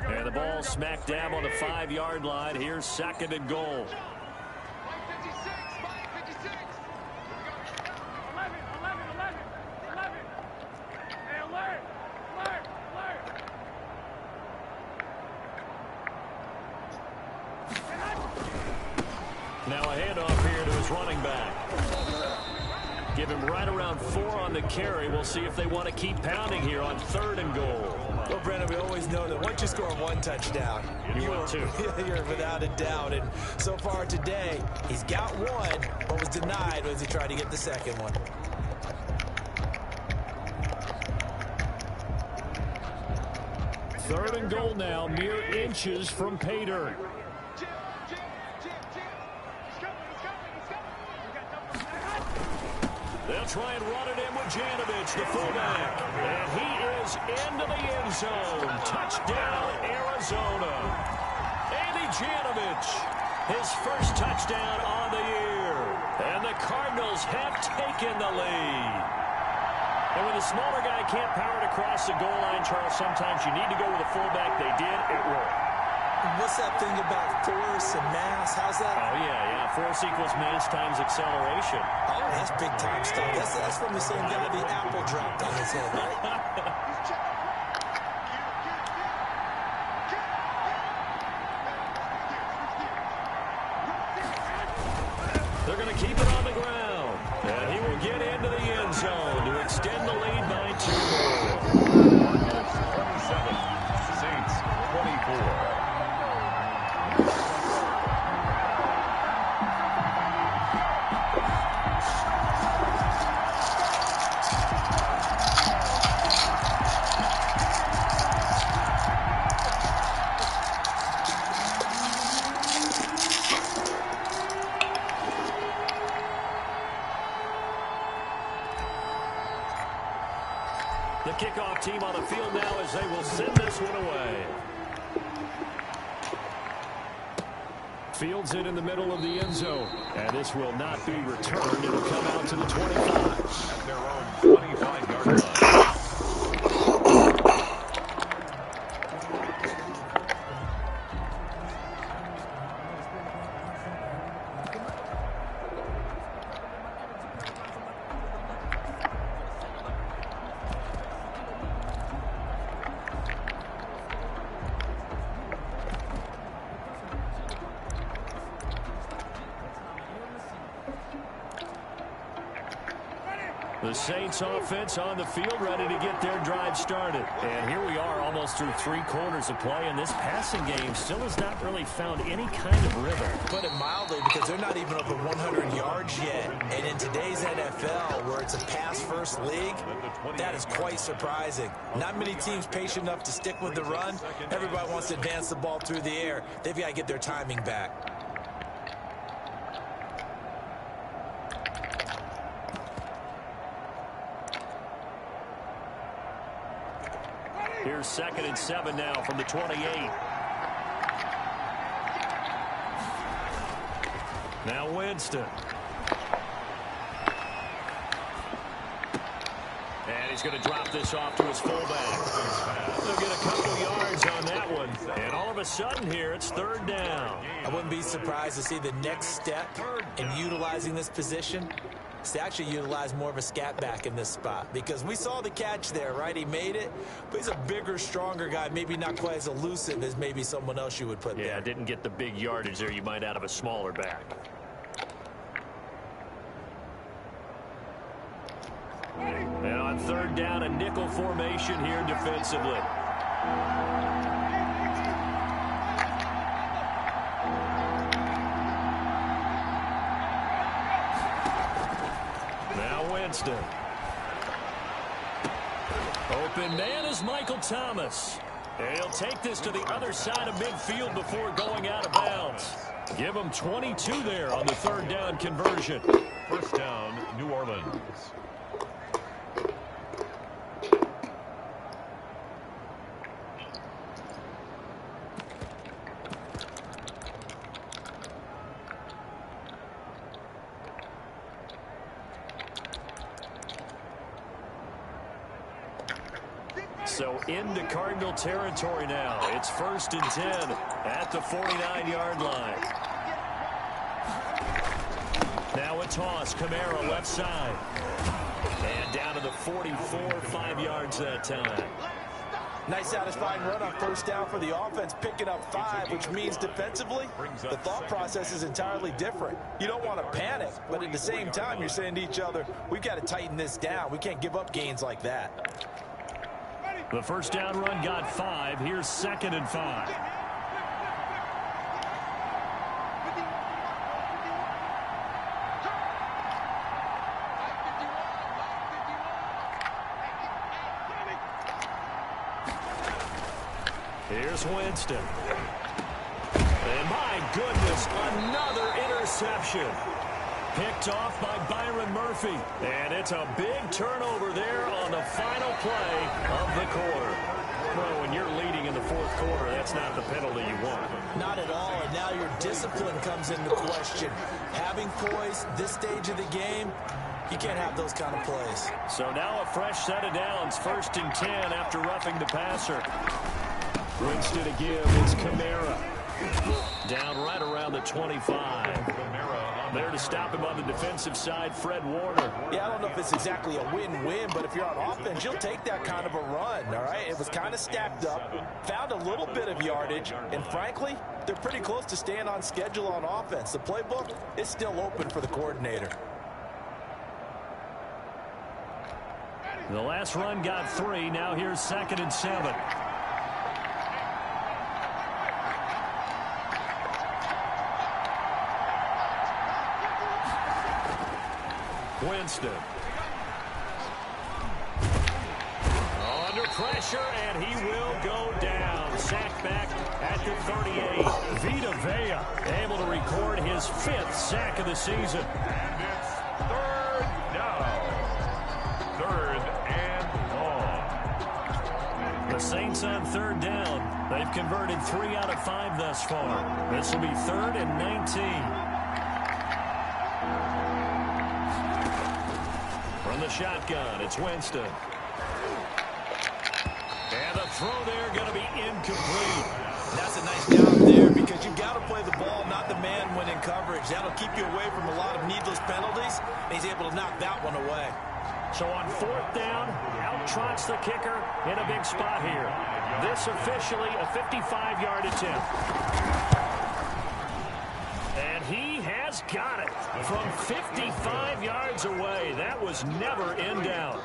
And the ball smack dab on the 5-yard line. Here's 2nd and goal. Now a handoff here to his running back. Give him right around 4 on the carry. We'll see if they want to keep pounding here on 3rd and goal. Well, Brandon, we always know that once you score 1 touchdown, you're without a doubt. And so far today, he's got 1. What was denied was he tried to get the 2nd one. Third and goal now, mere inches from pay dirt. They'll try and run it in with Janovich, the fullback. And he is into the end zone. Touchdown, Arizona. Andy Janovich, his first touchdown on the year. And the Cardinals have taken the lead. And when the smaller guy can't power it across the goal line, Charles, sometimes you need to go with a fullback. They did. It worked. What's that thing about force and mass? How's that? Oh, yeah. Force equals mass times acceleration. Oh, that's big time stuff. That's from the same guy the apple dropped on his head, right? They're going to keep it on the ground. And he will get into the end zone to extend the lead by 2 more. 27, Saints 24. The kickoff team on the field now as they will send this one away. Fields it in the middle of the end zone. And this will not be returned. It'll come out to the 25. At their own 25-yard line. The Saints offense on the field, ready to get their drive started. And here we are almost through 3 quarters of play, and this passing game still has not really found any kind of rhythm. Put it mildly, because they're not even over 100 yards yet. And in today's NFL, where it's a pass-first league, that is quite surprising. Not many teams patient enough to stick with the run. Everybody wants to advance the ball through the air. They've got to get their timing back. Here's 2nd and 7 now from the 28. Now Winston. And he's going to drop this off to his fullback. They'll get a couple yards on that one. And all of a sudden here, it's 3rd down. I wouldn't be surprised to see the next step in utilizing this position is to actually utilize more of a scat back in this spot, because we saw the catch there, right? He made it, but he's a bigger, stronger guy, maybe not quite as elusive as maybe someone else you would put there. Yeah, didn't get the big yardage there you might out of a smaller back. And on 3rd down, a nickel formation here defensively. Winston. Open man is Michael Thomas. And he'll take this to the other side of midfield before going out of bounds. Give him 22 there on the 3rd down conversion. 1st down, New Orleans. So into Cardinal territory now. It's 1st and 10 at the 49-yard line. Now a toss. Kamara left side. And down to the 44, 5 yards that time. Nice satisfying run on 1st down for the offense, picking up 5, which means defensively, the thought process is entirely different. You don't want to panic, but at the same time, you're saying to each other, we've got to tighten this down. We can't give up gains like that. The 1st down run got 5. Here's 2nd and 5. Here's Winston. And my goodness, another interception. Picked off by Byron Murphy. And it's a big turnover there on the final play of the quarter. Well, when you're leading in the 4th quarter, that's not the penalty you want. Not at all, and now your discipline comes into question. Having poise this stage of the game, you can't have those kind of plays. So now a fresh set of downs, 1st and 10 after roughing the passer. Winston to give, it's Kamara. Down right around the 25. There to stop him on the defensive side, Fred Warner. Yeah, I don't know if it's exactly a win-win, but if you're on offense, you'll take that kind of a run, all right? It was kind of stacked up, found a little bit of yardage, and frankly, they're pretty close to staying on schedule on offense. The playbook is still open for the coordinator. The last run got 3. Now here's 2nd and 7. Winston. Under pressure, and he will go down. Sacked back at the 38. Vita Vea able to record his 5th sack of the season. And it's 3rd down. 3rd and long. The Saints on 3rd down. They've converted 3 out of 5 thus far. This will be 3rd and 19. From the shotgun, it's Winston. And the throw there going to be incomplete. That's a nice job there, because you've got to play the ball, not the man when in coverage. That'll keep you away from a lot of needless penalties, and he's able to knock that one away. So on 4th down, out trots the kicker in a big spot here. This officially a 55-yard attempt. And he has has got it from 55 yards away. That was never in doubt.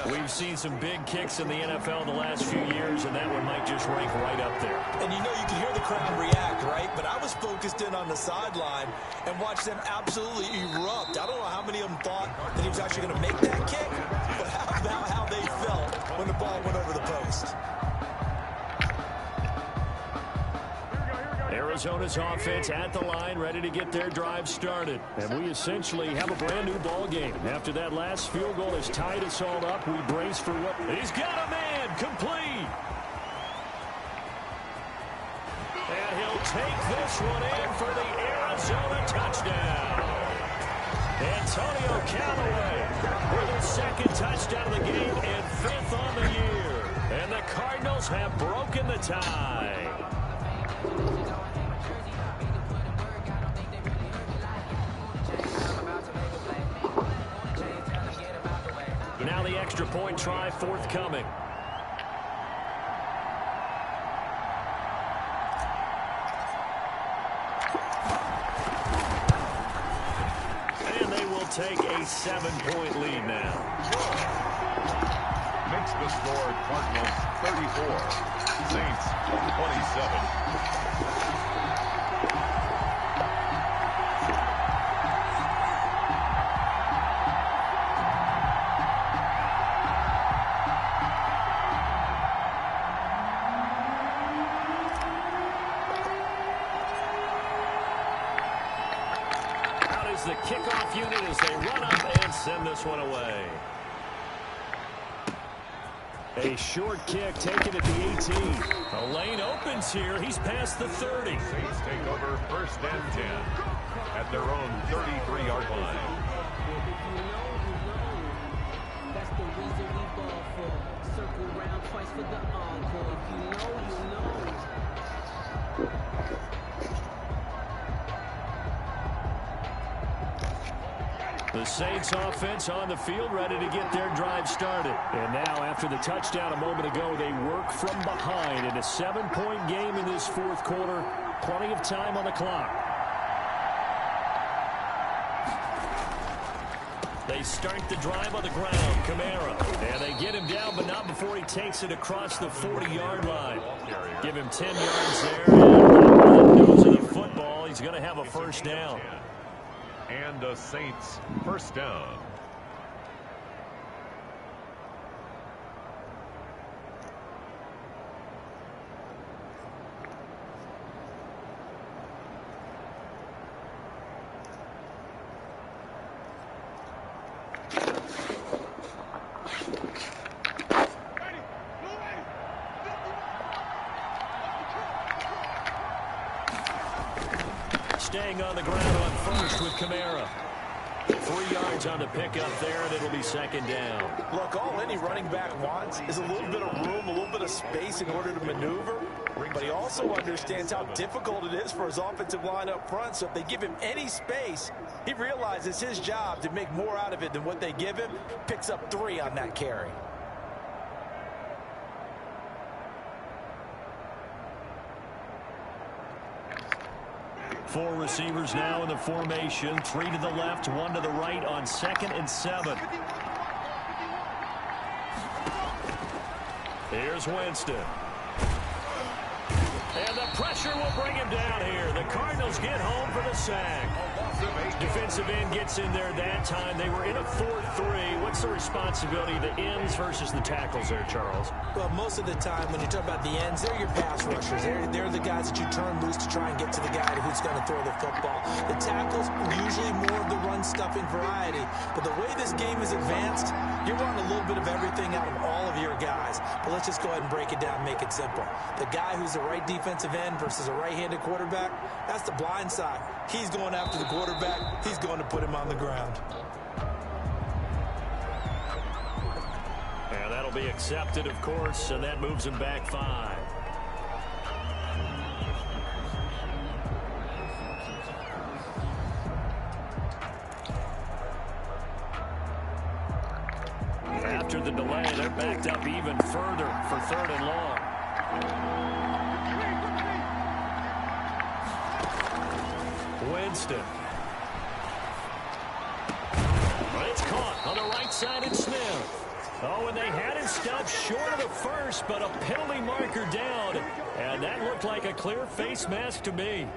We've seen some big kicks in the NFL the last few years, and that one might just rank right up there. And you know, you can hear the crowd react, right? But I was focused in on the sideline and watched them absolutely erupt. I don't know how many of them thought that he was actually going to make that kick, but how about how they felt when the ball went over the post? Arizona's offense at the line, ready to get their drive started. And we essentially have a brand new ball game. After that last field goal has tied us all up, we brace for what... He's got a man, complete. And he'll take this one in for the Arizona touchdown. Antonio Callaway with his second touchdown of the game and 5th on the year. And the Cardinals have broken the tie. Now the extra point try forthcoming. And they will take a 7-point lead now. Makes the score Cardinals 34, Saints 27. The kickoff unit as they run up and send this one away. A short kick taken at the 18. A lane opens here. He's past the 30. Saints take over 1st and 10 at their own 33-yard line. That's the reason we ball for. Circle round twice for the encore. If you know, you know. The Saints offense on the field, ready to get their drive started. And now, after the touchdown a moment ago, they work from behind in a 7-point game in this 4th quarter. Plenty of time on the clock. They start the drive on the ground. Kamara. And they get him down, but not before he takes it across the 40-yard line. Give him 10 yards there. And nose of the football. He's going to have a first down. And a Saints first down. Staying on the ground on first with Kamara. 3 yards on the pickup there, and it'll be 2nd down. Look, all any running back wants is a little bit of room, a little bit of space in order to maneuver. But he also understands how difficult it is for his offensive line up front. So if they give him any space, he realizes his job to make more out of it than what they give him. Picks up 3 on that carry. Four receivers now in the formation. 3 to the left, 1 to the right on 2nd and 7. Here's Winston. And the pressure will bring him down here. The Cardinals get home for the sack. Defensive end gets in there that time. They were in a 4-3. What's the responsibility of the ends versus the tackles there, Charles? Well, most of the time when you talk about the ends, they're your pass rushers. They're the guys that you turn loose to try and get to the guy who's going to throw the football. The tackles, usually more of the run-stuffing variety. But the way this game is advanced, you're running a little bit of everything out of all of your guys. But let's just go ahead and break it down and make it simple. The guy who's the right defensive end versus a right-handed quarterback, that's the blind side. He's going after the quarterback. He's going to put him on the ground. And that'll be accepted, of course, and that moves him back 5. After the delay, they're backed up even further for 3rd and long. Winston. right-sided Smith. Oh, and they had it stopped short of the first, but a penalty marker down. And that looked like a clear face mask to me.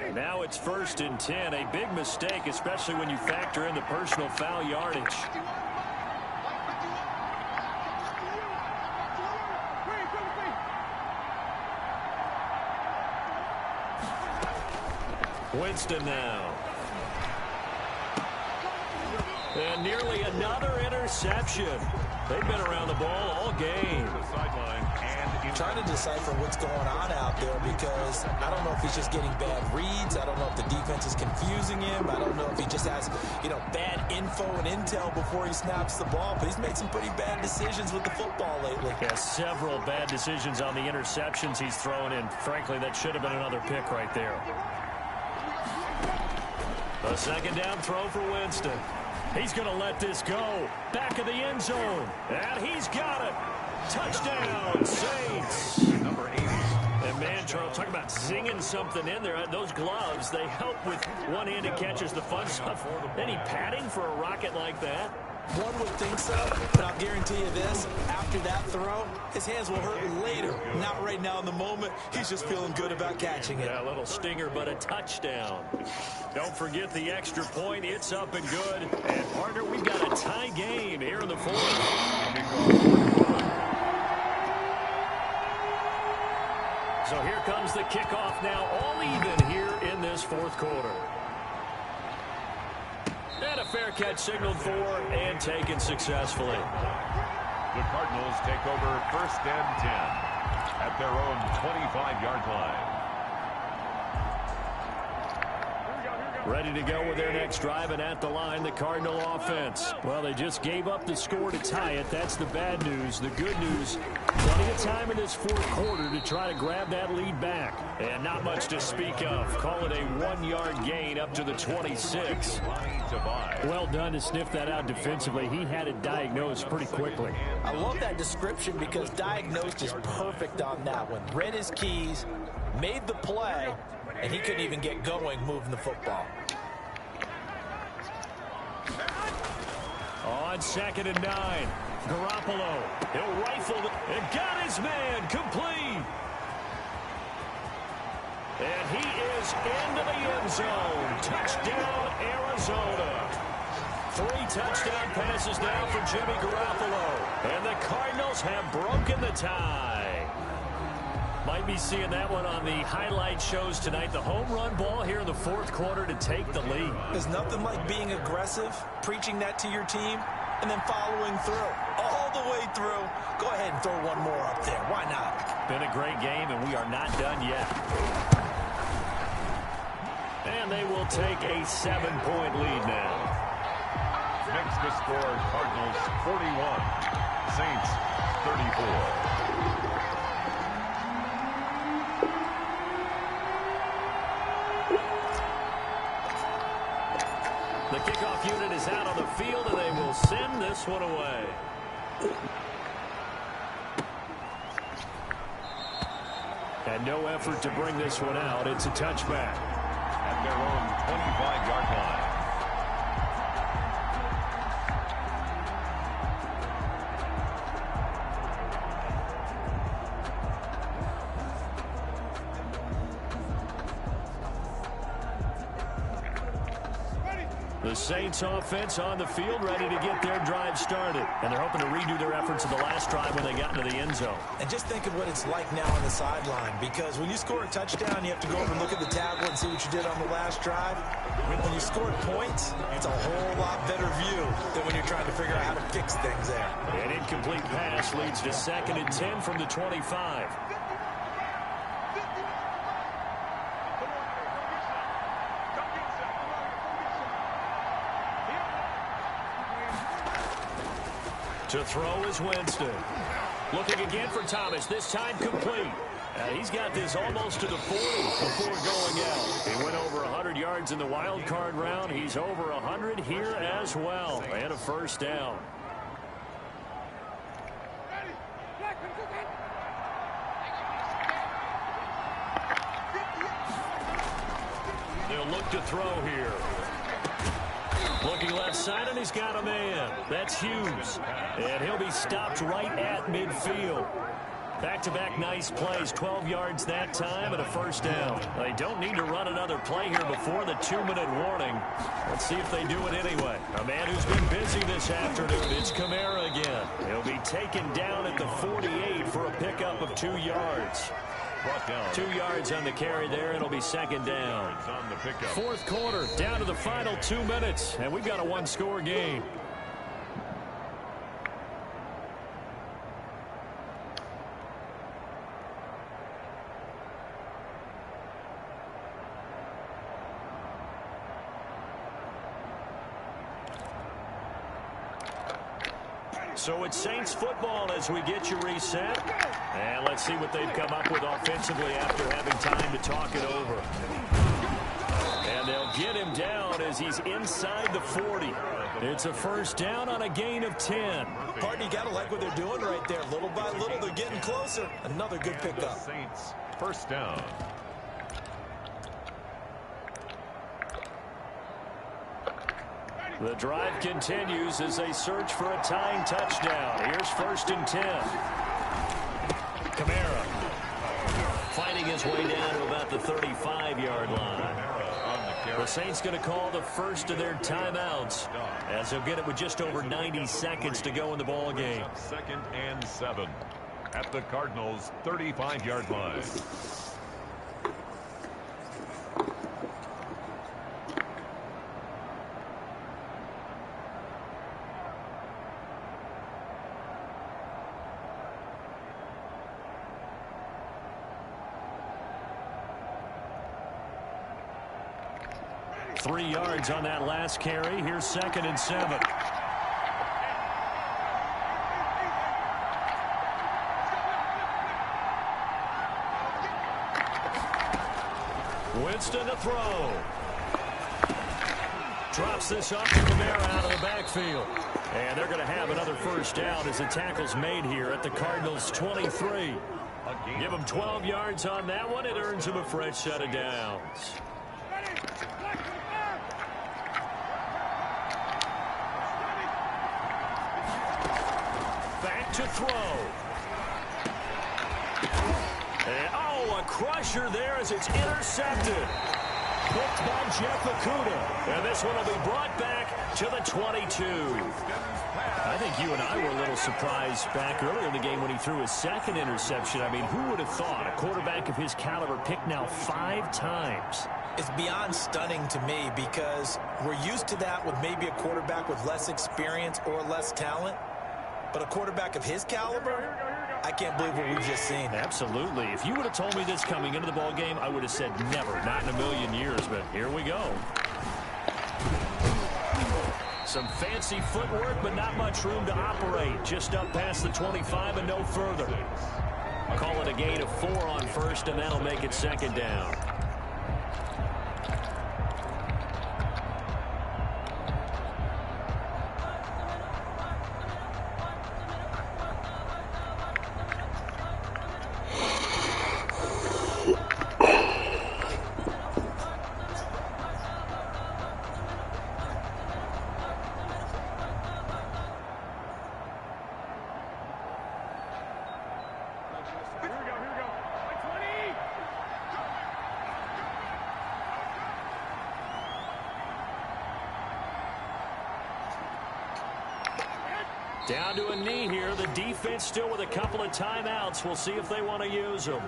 And now it's 1st and 10. A big mistake, especially when you factor in the personal foul yardage. Winston now. And nearly another interception. They've been around the ball all game. Trying to decipher what's going on out there because I don't know if he's just getting bad reads. I don't know if the defense is confusing him. I don't know if he just has, bad info and intel before he snaps the ball. But he's made some pretty bad decisions with the football lately. Yeah, several bad decisions on the interceptions he's thrown in. Frankly, that should have been another pick right there. A 2nd down throw for Winston. He's going to let this go. Back of the end zone. And he's got it. Touchdown, Saints. Number 80. And man, Charles, talk about zinging something in there. Those gloves, they help with one-handed catches, the fun stuff. Any padding for a rocket like that? One would think so, but I'll guarantee you this. After that throw, his hands will hurt later. Not right now in the moment. He's just feeling good about catching it. Yeah, a little stinger, but a touchdown. Don't forget the extra point. It's up and good. And, partner, we've got a tie game here in the 4th. So here comes the kickoff now, all even here in this 4th quarter. And a fair catch signaled for and taken successfully. The Cardinals take over 1st and 10 at their own 25-yard line. Ready to go with their next drive, and at the line, the Cardinal offense. Well, they just gave up the score to tie it. That's the bad news. The good news, plenty of time in this 4th quarter to try to grab that lead back. And not much to speak of. Call it a 1-yard gain up to the 26. Well done to sniff that out defensively. He had it diagnosed pretty quickly. I love that description because diagnosed is perfect on that one. Read his keys, made the play, and he couldn't even get going moving the football. On 2nd and 9, Garoppolo. He'll rifle and got his man complete. And he is into the end zone. Touchdown, Arizona. 3 touchdown passes now for Jimmy Garoppolo. And the Cardinals have broken the tie. Might be seeing that one on the highlight shows tonight. The home run ball here in the 4th quarter to take the lead. There's nothing like being aggressive, preaching that to your team, and then following through. All the way through. Go ahead and throw one more up there. Why not? Been a great game, and we are not done yet. And they will take a 7-point lead now. Makes the score Cardinals 41, Saints 34. The kickoff unit is out on the field, and they will send this one away. And no effort to bring this one out. It's a touchback. At their own 25-yard line. The Saints offense on the field, ready to get their drive started. And they're hoping to redo their efforts in the last drive when they got into the end zone. And just think of what it's like now on the sideline, because when you score a touchdown, you have to go over and look at the tablet and see what you did on the last drive. When you scored points, it's a whole lot better view than when you're trying to figure out how to fix things there. An incomplete pass leads to 2nd and 10 from the 25. To throw is Winston. Looking again for Thomas, this time complete. He's got this almost to the 40 before going out. He went over 100 yards in the wild card round. He's over 100 here as well. And a 1st down. They'll look to throw here. Looking left side, and he's got a man. That's Hughes. And he'll be stopped right at midfield. Back-to-back nice plays, 12 yards that time and a first down. They don't need to run another play here before the 2-minute warning. Let's see if they do it anyway. A man who's been busy this afternoon, it's Kamara again. He'll be taken down at the 48 for a pickup of 2 yards. 2 yards on the carry there. It'll be second down. Fourth quarter, down to the final 2 minutes, and we've got a one-score game. So it's Saints football as we get you reset. And let's see what they've come up with offensively after having time to talk it over. And they'll get him down as he's inside the 40. It's a first down on a gain of 10. Partner, you got to like what they're doing right there. Little by little, they're getting closer. Another good pickup. Saints, first down. The drive continues as they search for a tying touchdown. Here's first and 10. Kamara fighting his way down to about the 35-yard line. The Saints going to call the first of their timeouts as they'll get it with just over 90 seconds to go in the ball game. 2nd and 7 at the Cardinals' 35-yard line. Three yards on that last carry. Here's 2nd and 7. Winston to throw. Drops this up to Kamara out of the backfield. And they're going to have another first down as the tackle's made here at the Cardinals' 23. Give them 12 yards on that one. It earns them a fresh set of downs. To throw. And, a crusher there as it's intercepted. Picked by Jeff Okudah. And this one will be brought back to the 22. I think you and I were a little surprised back earlier in the game when he threw his second interception. I mean, who would have thought a quarterback of his caliber picked now 5 times? It's beyond stunning to me because we're used to that with maybe a quarterback with less experience or less talent. But a quarterback of his caliber, I can't believe what we've just seen. Absolutely. If you would have told me this coming into the ball game, I would have said never, not in a million years. But here we go. Some fancy footwork, but not much room to operate. Just up past the 25 and no further. Call it a gain of 4 on first, and that'll make it second down. Down to a knee here. The defense still with a couple of timeouts. We'll see if they want to use them.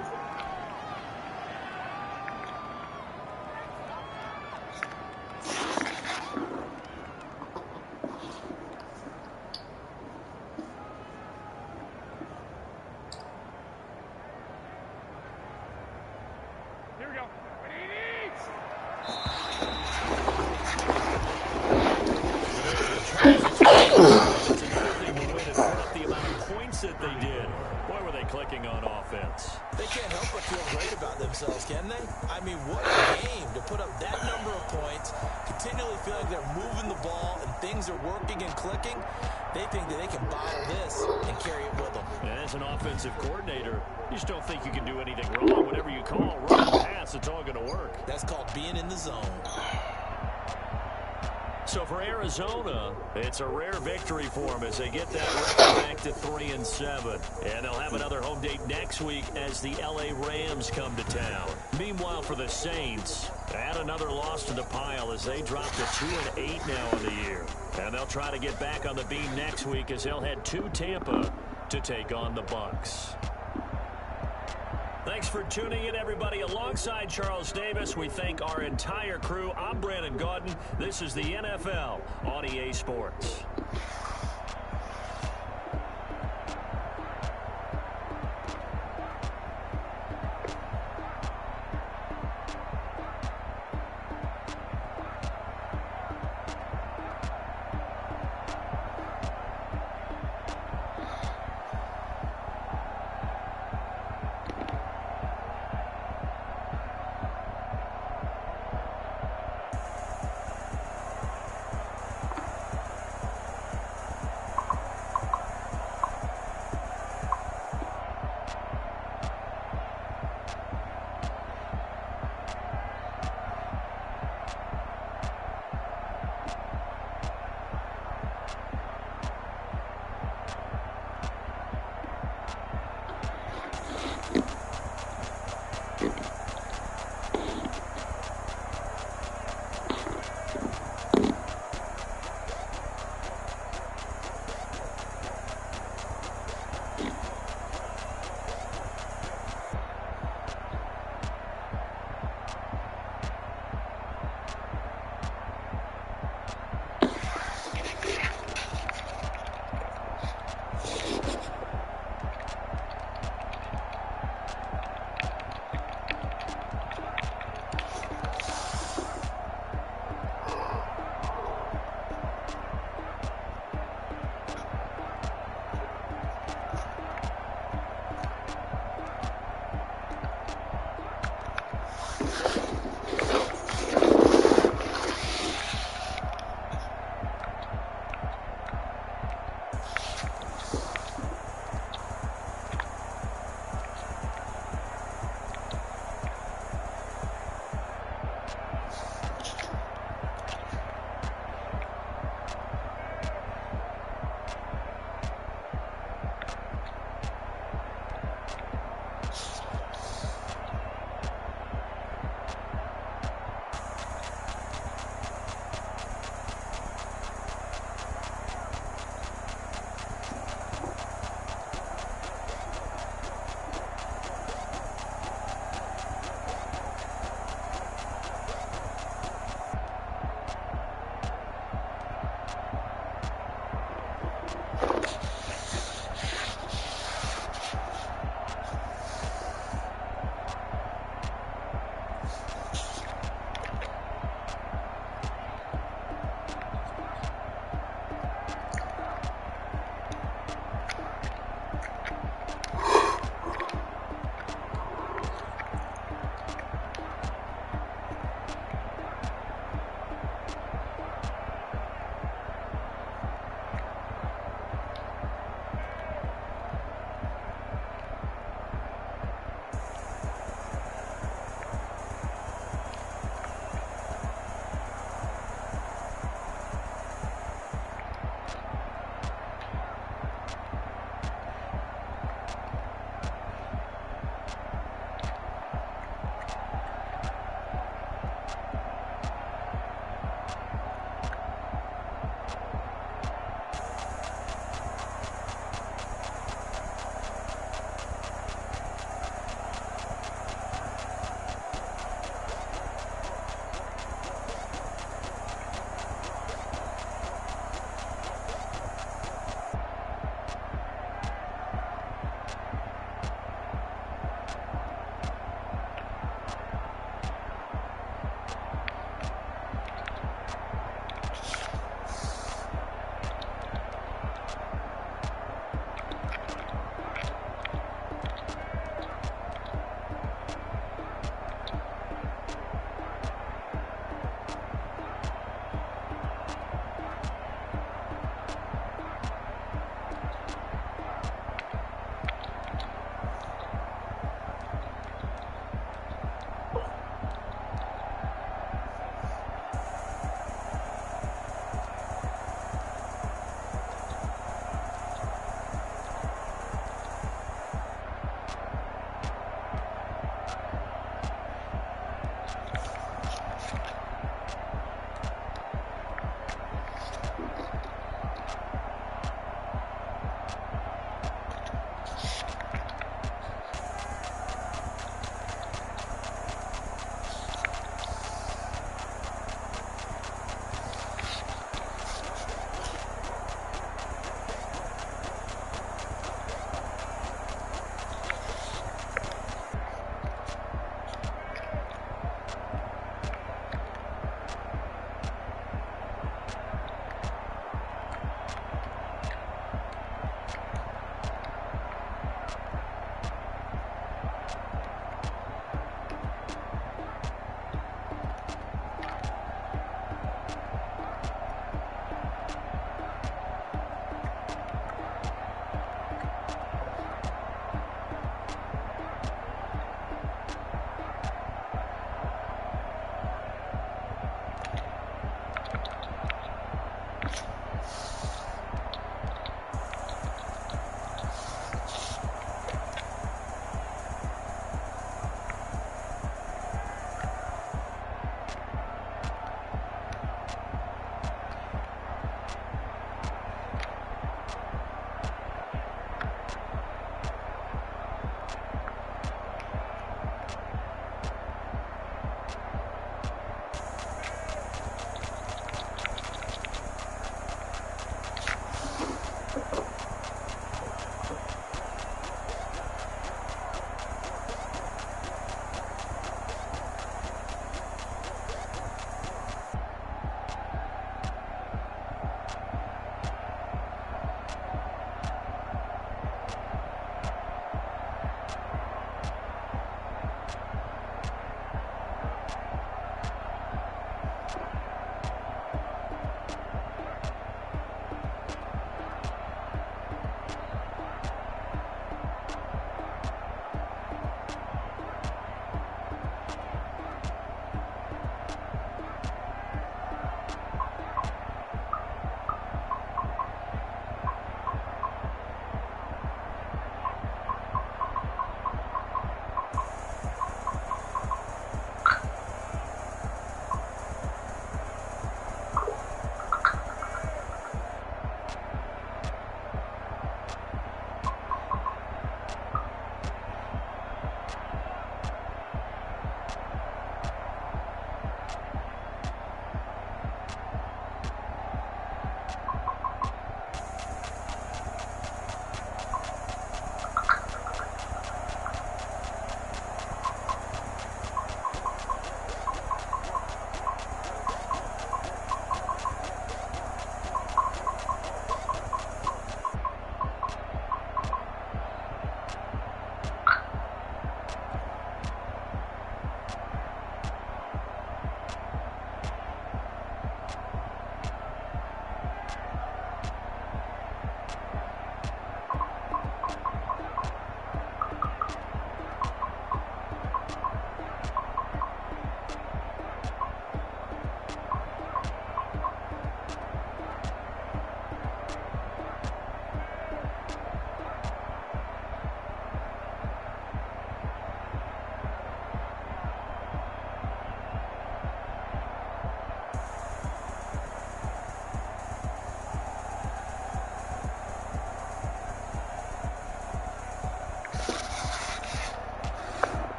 Here we go. That they did. Boy, were they clicking on offense. They can't help but feel great about themselves, can they? I mean, what a game to put up that number of points, continually feeling they're moving the ball and things are working and clicking. They think that they can bottle this and carry it with them. And as an offensive coordinator, you just don't think you can do anything wrong. Whatever you call run, pass, it's all going to work. That's called being in the zone. So for Arizona, it's a rare victory for them as they get that record back to 3-7. And they'll have another home date next week as the LA Rams come to town. Meanwhile, for the Saints, add another loss to the pile as they drop to 2-8 now in the year. And they'll try to get back on the beam next week as they'll head to Tampa to take on the Bucs. Thanks for tuning in, everybody. Alongside Charles Davis, we thank our entire crew. I'm Brandon Gaudin. This is the NFL on EA Sports.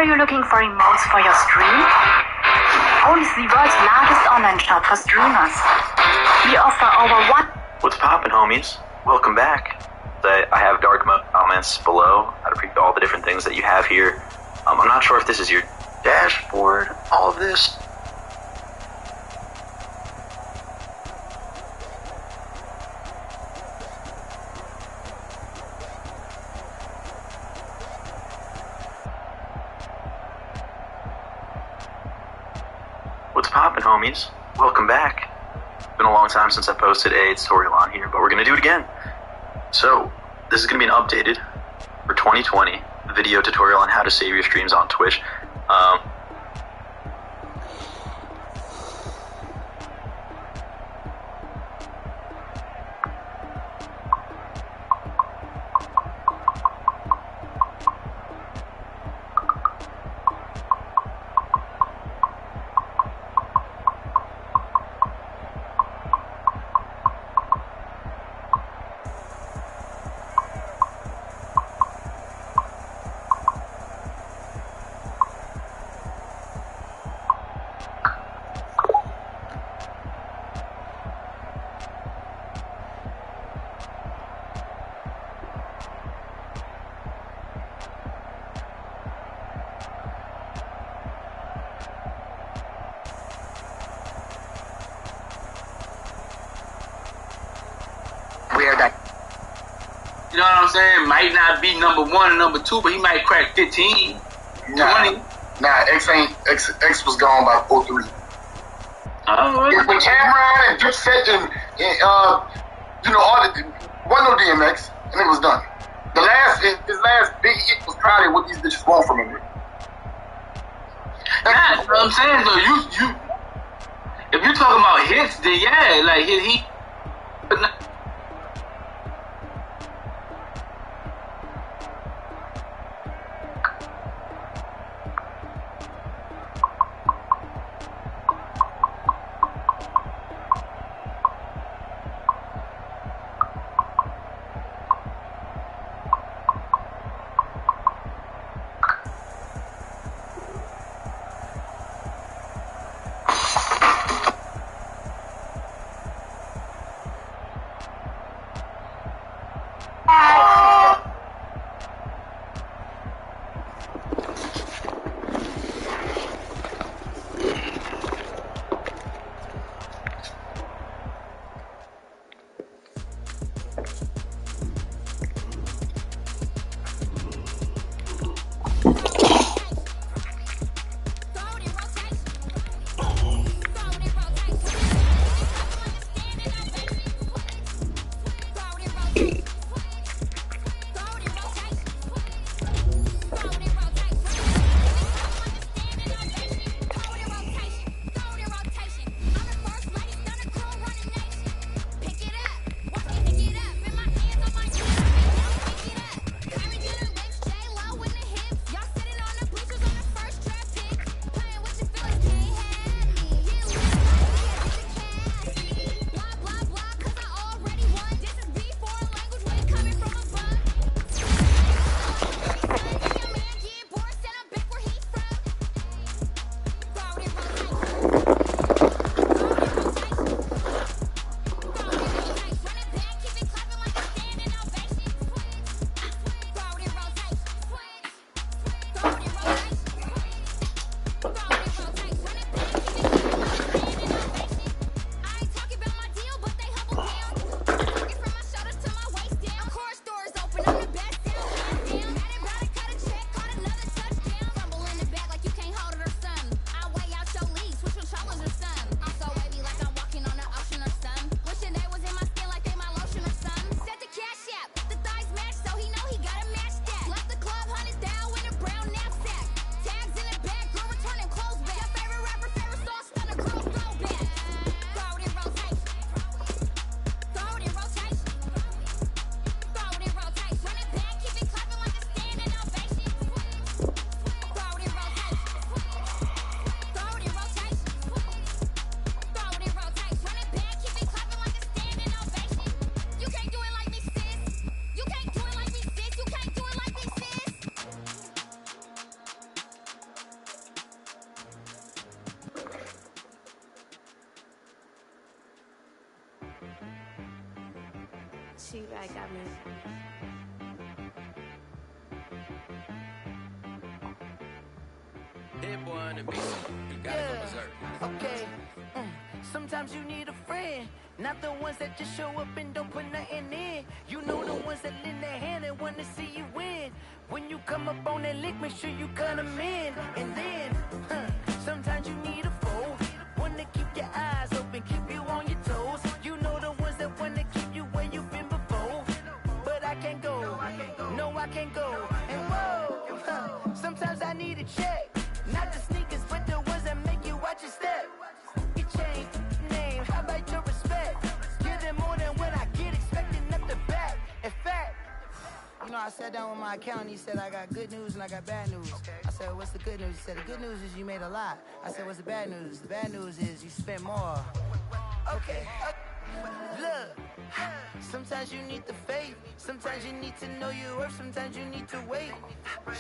Are you looking for emotes for your stream? Home is the world's largest online shop for streamers. We offer over one... What's poppin', homies? Welcome back. I have dark mode comments below, how to preview all the different things that you have here. I'm not sure if this is your dashboard, all of this. What's poppin', homies? Welcome back. It's been a long time since I posted a tutorial on here, but we're gonna do it again. So, this is gonna be an updated for 2020 video tutorial on how to save your streams on Twitch. You know what I'm saying? Might not be number 1 and number 2, but he might crack 15, 20. Nah, X was gone by 4-3. Oh, really? With Cameron and Dipset and all the wasn't no DMX, and it was done. His last big hit was probably what these bitches want from him. That's what I'm saying though. You if you're talking about hits, then yeah, like he but not, She like, I mean. Hit boy on the beat. You gotta go berserk. Okay. Sometimes you need a friend, not the ones that just show up and don't put nothing in. You know the ones that lend their hand and want to see you win. When you come up on that lick, make sure you cut them in. And then, sometimes you need a foe, one to keep your eyes open, keep you on your toes. You know the ones that want to keep you where you've been before. But I can't go, no I can't go. And whoa, sometimes I need a check. Not the sneakers, but the ones that make you watch your step. Your chain, name, how about your respect? Give them more than what I get, expecting up the back. In fact, you know, I sat down with my accountant, he said I got good news and I got bad news. I said, what's the good news? He said, the good news is you made a lot. I said, what's the bad news? The bad news is you spent more. Okay. Look, sometimes you need the faith, sometimes you need to know your worth, sometimes you need to wait.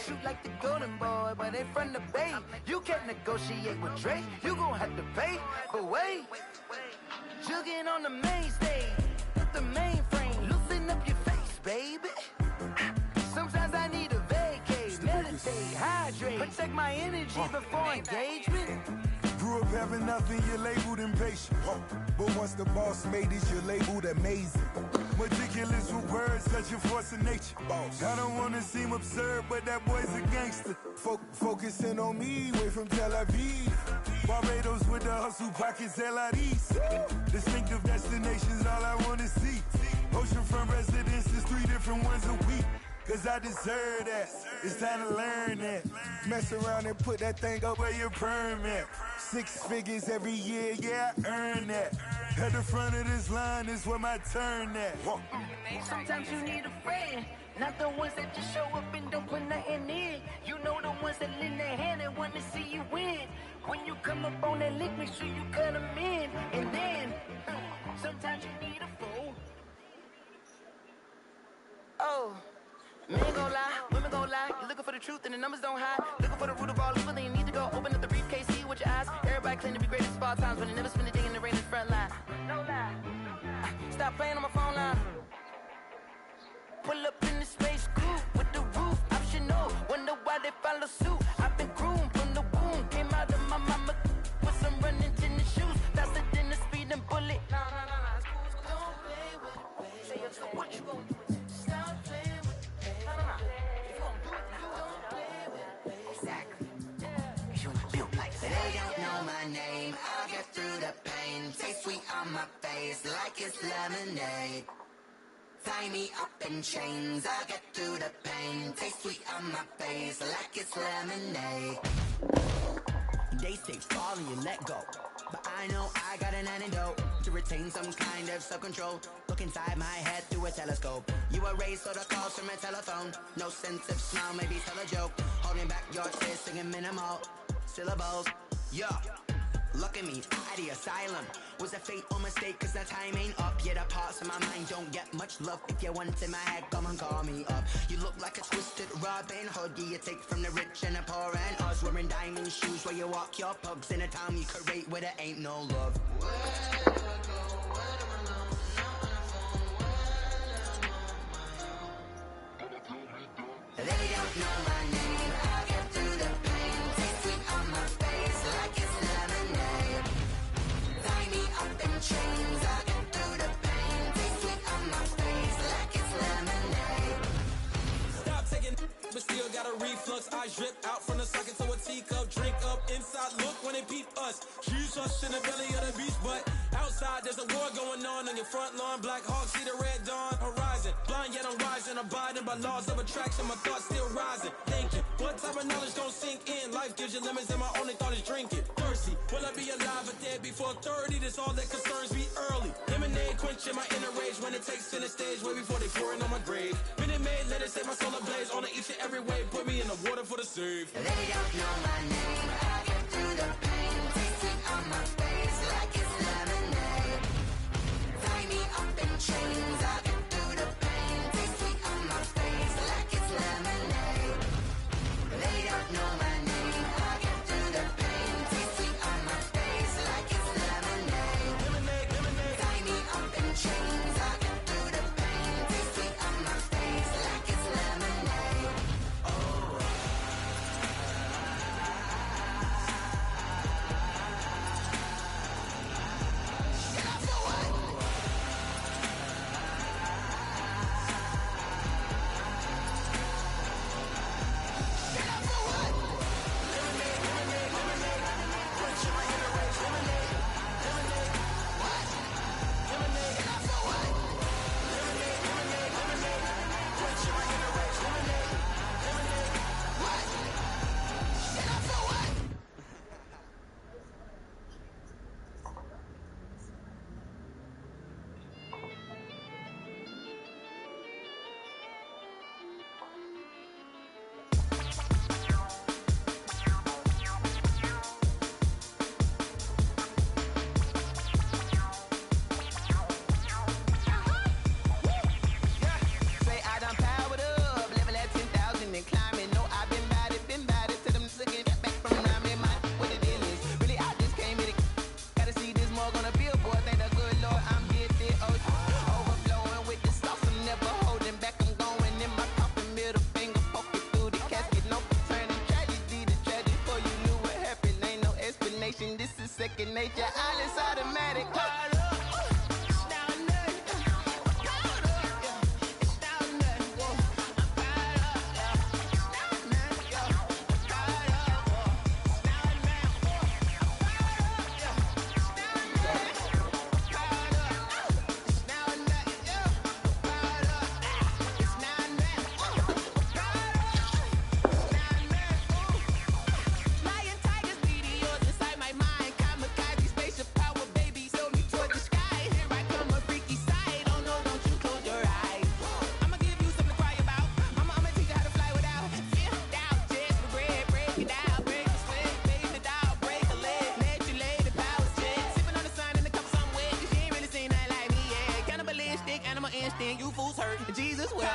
Shoot like the golden boy, but they from the bay. You can't negotiate with Drake, you gon' have to pay. But wait, jugging on the main stage, the mainframe, loosen up your face, baby. Sometimes I need a vacate, meditate, hydrate, protect my energy before engagement. Grew up having nothing, you're labeled impatient. But once the boss made it, you're labeled amazing. Meticulous with words, such a force of nature. I don't wanna seem absurd, but that boy's a gangster. Focusing on me, way from Tel Aviv. Barbados with the hustle pockets, LIDs. Distinctive destinations, all I wanna see. Oceanfront residences, 3 different ones a week. Cause I deserve that, it's time to learn that. Mess around and put that thing up where your permit. 6 figures every year, yeah, I earn that. At the front of this line is where my turn at. Sometimes you need a friend, not the ones that just show up and don't put nothing in. You know the ones that lend their hand and want to see you win. When you come up on that lick, make sure you cut them in. And then, sometimes you need a fool. Oh. Men gon' lie, women gon' lie. You're looking for the truth and the numbers don't hide. Looking for the root of all evil, then you need to go open up the briefcase, see with your eyes. Everybody claim to be greatest of all times, but they never spend a day in the rain in the front line. No lie. Stop playing on my phone line. Pull up in the space coupe with the roof optional. Wonder why they follow suit. I've been groomed from the womb. Came out of my mama with some running tennis shoes. Faster than a speeding bullet. No. Don't play with it. Say what you gon' do? I'll get through the pain. Taste sweet on my face like it's lemonade. Tie me up in chains. I'll get through the pain. Taste sweet on my face like it's lemonade. They say fall and you let go, but I know I got an antidote to retain some kind of self-control. Look inside my head through a telescope. You erase all the calls from a telephone. No sense of smile, maybe tell a joke. Holding back your tears, singing minimal syllables. Yeah. Look at me, at the asylum. Was a fate or mistake, cause the time ain't up. Yeah, the parts of my mind don't get much love. If you want in my head, come and call me up. You look like a twisted Robin Hood. Yeah, you take from the rich and the poor and us. Wearing diamond shoes where you walk your pugs. In a town you create where there ain't no love. Where do I go? Where do I know? They don't know my name. I'll get through the pain. Taste sweet on my face like it's lemonade. Tie me up in chains. I'll get through the pain. Taste sweet on my face like it's lemonade. Stop taking, but still got a reflux. Eyes drip out from the socket to a teacup. Drink up inside, look when they peep us. Choose us in the belly of the beast, but outside there's a war going on your front lawn. Black Hawk, see the red dawn horizon. Blind yet I'm rising, abiding by laws of attraction. My thoughts still rising, thinking what type of knowledge gon' sink in? Life gives you lemons and my only thought is drinking. Thirsty, will I be alive or dead before 30? That's all that concerns me early. Lemonade quenching my inner rage when it takes center stage way before they pouring on my grave. Minute Maid, let it set my soul ablaze on each and every way. Put me in the water for the save. They don't know my name. I get through the pain. Taste sweet on my face like it's lemonade. Tie me up in chains. I get through the pain. Taste sweet on my face like it's lemonade. They don't know my name. I get through the pain. Taste sweet on my face like it's lemonade. Tie me up in chains. I get through the pain. second nature, all is automatic. You fools hurt, Jesus will.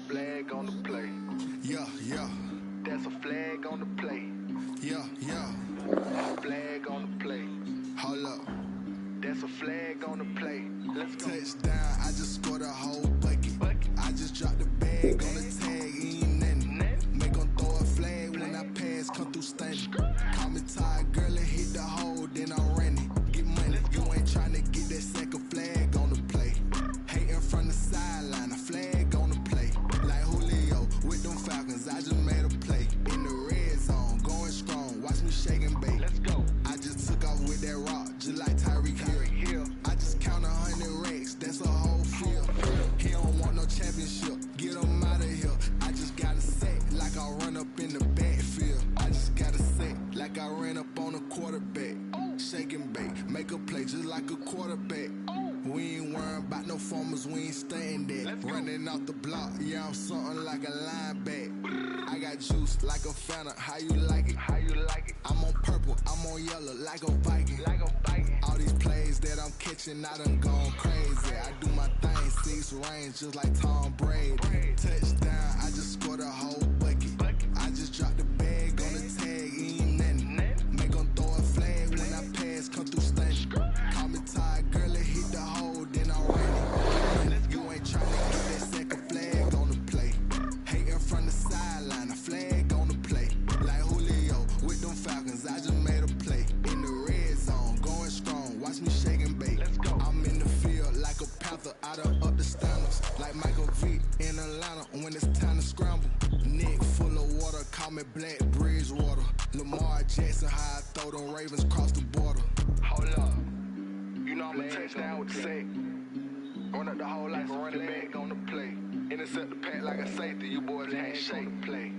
Flag on the play. Yeah, yeah. That's a flag on the play. Yeah, yeah. Flag on the play. Hold up. That's a flag on the play. Let's go. Touchdown, I just scored a whole bucket. I just dropped the bag on the tag, ain't nothing. Make 'em throw a flag when I pass, come through stunning. Call me tired, girl, and hit the hole, then I'm running. Get money, you ain't tryna get that second flag on the play. Hating from the sideline, a flag on the play. Like Julio with them Falcons, I just made a play. In the red zone, going strong, watch me shake and bake. Let's go. I just took off with that rock, just like Tyreek Hill. I just count 100 racks, that's a whole field. He don't want no championship, get him out of here. I just gotta set like I run up in the backfield. I just gotta set like I ran up on a quarterback. Shake and bake, make a play just like a quarterback. We ain't worrying about no formers, we ain't staying there. Running off the block, yeah, I'm something like a linebacker. I got juice like a Fanta, how you like it? How you like it? I'm on purple, I'm on yellow, like a Viking. Like a Viking. All these plays that I'm catching, I done gone crazy. I do my thing, 6 range, just like Tom Brady. Touchdown, I just scored a whole bucket. I just dropped the bag on the tag, ain't nothing. Make 'em throw a flag when I pass, come through stunning. Call me tired, girl, and hit the hole, then I'm running. You ain't tryna get that second flag on the play. Hating from the sideline, a flag on the play. Like Julio with them Falcons, I just made a play. In the red zone, going strong, watch me shake and bake. I'm in the field like a Panther, out of up the standards. Like Michael Vick in Atlanta when it's time to scramble. Neck full of water, call me Black Bridgewater. Lamar Jackson, how I throw them Ravens across the border. Hold up, you know I'm a touchdown with the sack. Run up the whole life, run it back on the play. Intercept the pack like a safety, you boys ain't shake the play.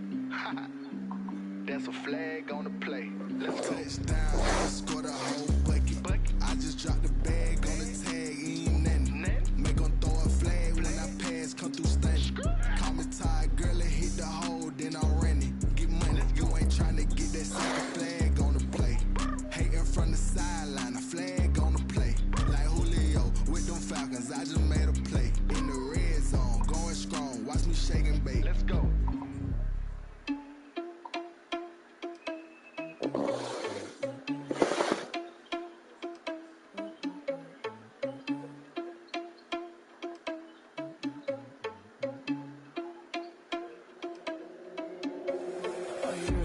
That's a flag on the play. Let's go. Touchdown, I scored a whole bucket. I just dropped the bag on the tag, ain't nothing. Make 'em throw a flag when I pass, come through stunning. Call me tired, girl, and hit the hole, then I'm running. Get money, you ain't tryna get that second flag on the play. Hating from the sideline, a flag on the play. Like Julio with them Falcons, I just made a play. In the red zone, going strong, watch me shake and bake. Let's go.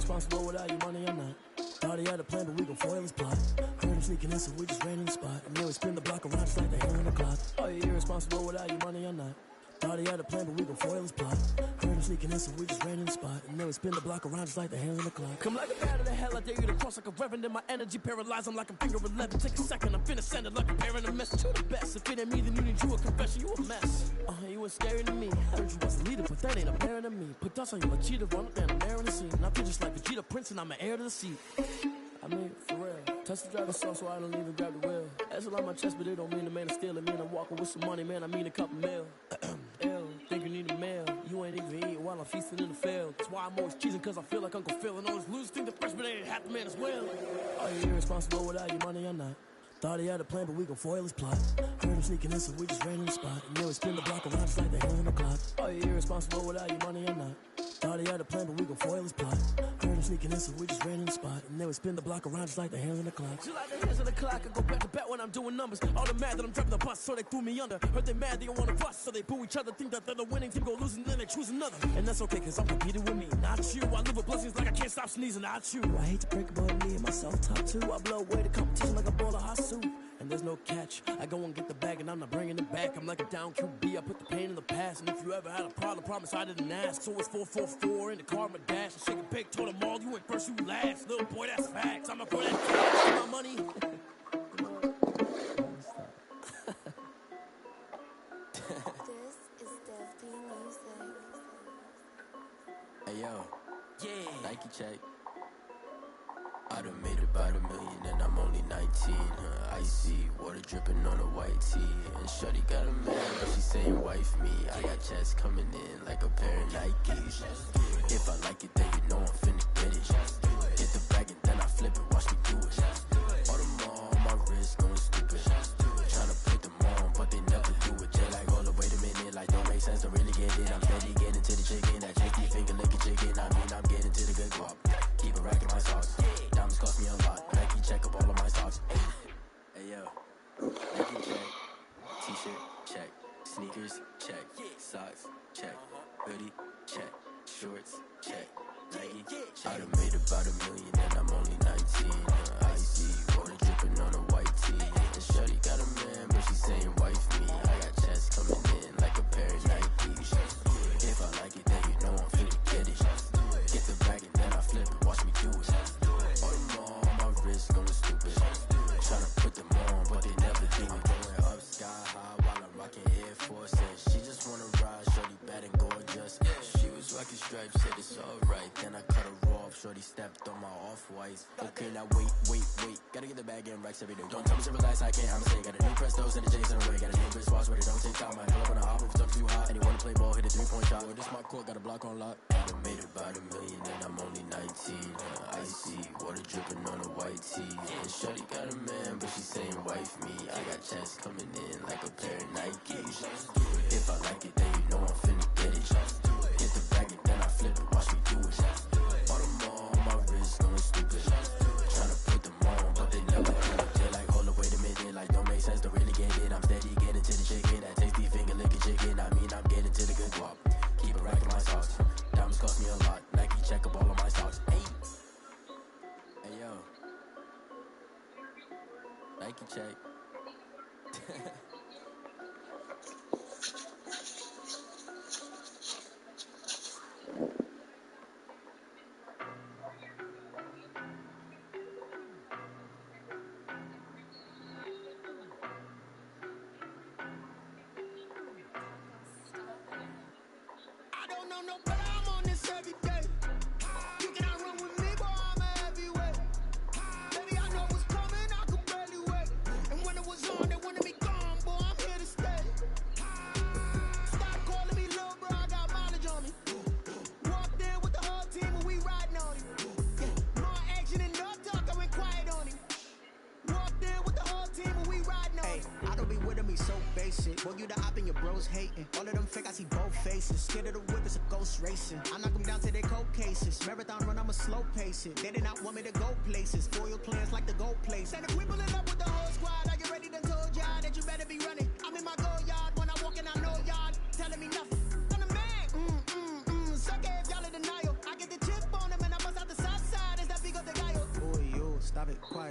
irresponsible without your money, I'm not. Thought he had a plan, but we gon' foil his plot. Heard him sneaking in, so we just ran in the spot. And then we spin the block around just like the hair on the clock. Oh, you irresponsible without your money, I'm not. Thought he had a plan, but we gon' foil his plot. Heard him sneaking in, so we just ran in the spot. And then we spin the block around just like the hair on the clock. Come like a bat of the hell, I dare you to cross like a reverend. And my energy paralyzed, I'm like a finger 11. Take a second, I'm finna send it like a parent, a message to the best. If it ain't me, then you need you a confession, you a mess. You was scary to me. Heard you was a leader, but that ain't apparent to me. Put dust on you, a cheater, run up and I'm there in the scene. And I feel just like Vegeta Prince, and I'm an heir to the seat. I mean, for real. Touch the driver's sauce so I don't even grab the wheel. That's on my chest, but it don't mean the man is stealing. Man, I'm walking with some money, man, I mean a couple mil. Ew, think you need a meal. You ain't even eating while I'm feasting in the field. That's why I'm always cheesing, cause I feel like Uncle Phil. And all those losers think the freshman ain't half the man as well. Are you irresponsible without your money or not? Thought he had a plan, but we gon' foil his plot. Heard him sneaking in, so we just ran in the spot. And then we spin the block around just like the hair on the clock. Are you irresponsible without your money or not? Thought he had a plan, but we gon' foil his plot. Heard him sneaking in, so we just ran in the spot. And then we spin the block around just like the hands on the clock. Just like the hands on the clock, I go back to back when I'm doing numbers. All the mad that I'm driving the bus, so they threw me under. Heard they mad, they don't wanna bust, so they boo each other. Think that they're the winning team, go losing, then they choose another. And that's okay, cause I'm competing with me, not you. I live with blessings like I can't stop sneezing, not you. I hate to break it, but me and myself top two. I blow away the competition like a bowl of hot soup. And there's no catch. I go and get the bag and I'm not bringing it back. I'm like a down QB, I put the pain in the past. And if you ever had a problem, promise I didn't ask. So it's 444 in the car, my dash. And shake a big, told them all, you went first, you last. Little boy, that's facts. I'm up for that cash, my money. This is Dev D Music. Hey yo, Nike check. I done made about $1 million and I'm only 19. Icy water dripping on a white tee. And shorty got a man, but she saying wife me. I got checks coming in like a pair of Nikes. If I like it, then you know I'm finna get it. Get the bag and then I flip it, watch me do it. All them on my wrist going stupid. Tryna put them on, but they never do it. Just like, hold up, wait a minute, like don't make sense, don't really get it. I'm steady getting to the chicken, that chicky finger licking chicken. I mean, I'm getting to the good guap. Keep it racking my socks. Diamonds cost me a lot. Nike check up all of my stocks. Hey yo, Nike check. T-shirt check. Sneakers check. Socks check. Hoodie check. Shorts check. Nike. I done made about $1 million and I'm only 19. Icy water dripping on a white tee. And shorty got a man, but she saying wife me. I got checks coming in like a pair of Nikes. If I like it, then you know I'm finna get it. Get the bag and then I flip it, watch me do it. All them on my wrist going stupid. Tryna put them on, but they never do it. Going up sky high while I'm rocking Air Forces. She just wanna ride, shorty bad and gorgeous. She was rocking stripes, said it's alright. Then I cut her off, shorty stepped on my off-whites. Okay, now wait. Gotta get the bag and racks every day. Don't tell me to relax, I can't, I'ma say. Got a new Prestos and the J's in the way. Got a new wristwatch, but it don't take time. I pull up on a hop, if it's up too hot. And you wanna play ball, hit a 3-point shot. Or this my court, got a block on lock. I done made about $1 million and I'm only 19. Icy water dripping on a white tee. And shorty got a man, but she saying wife me. I got checks coming in like a pair of Nikes. If I like it, then you know I'm finna get it. Get the bag and then I flip it, watch me do it. All them on my wrist going stupid. Tryna put them on, but they never do it. They're like, hold up, wait a minute, like don't make sense, don't really get it. I'm steady getting to the chicken, that tasty finger licking chicken. I mean, I'm getting to the good guap. Keep it racking my socks. Diamonds cost me a lot. Nike check up all of my stocks. Hey yo, Nike check. I don't know no better, I'm on this every day. You cannot run with me, boy, I'm a heavyweight. Baby, I know what's coming, I can barely wait. And when it was on, they wanted me gone, boy, I'm here to stay. Stop calling me little bro, I got mileage on me. Walked in with the whole team and we riding on him. Yeah, more action and no talk, I went quiet on him. Walked in with the whole team and we riding on him. I don't be with him, he's so basic. Boy, you the op and your bros hating. All of them fake, I see both faces. Scared of the whip, it's a ghost racing. I knock them down to their cold cases. Marathon run, I'ma slow pace it. They did not want me to go places. Foil plans like the gold place. And if we pulling up with the whole squad, I get ready to told y'all that you better be running. I'm in my go yard when I walk in, I know y'all telling me nothing. I'm the man. Suck it if y'all in denial. I get the chip on them and I bust out the side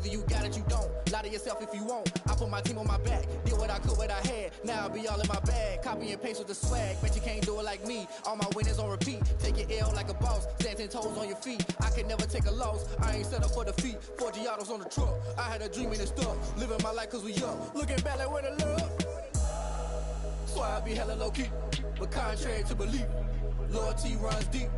Either you got it, you don't. Lie to yourself if you won't. I put my team on my back. Did what I could, what I had. Now I'll be all in my bag. Copy and paste with the swag. Bet you can't do it like me. All my winners on repeat. Take your L like a boss. Stand 10 toes on your feet. I can never take a loss. I ain't set up for defeat. 4 Giottos on the truck. I had a dream and it's stuck. Living my life cause we young. Looking back like where the love. So I be hella low key. But contrary to belief, loyalty runs deep.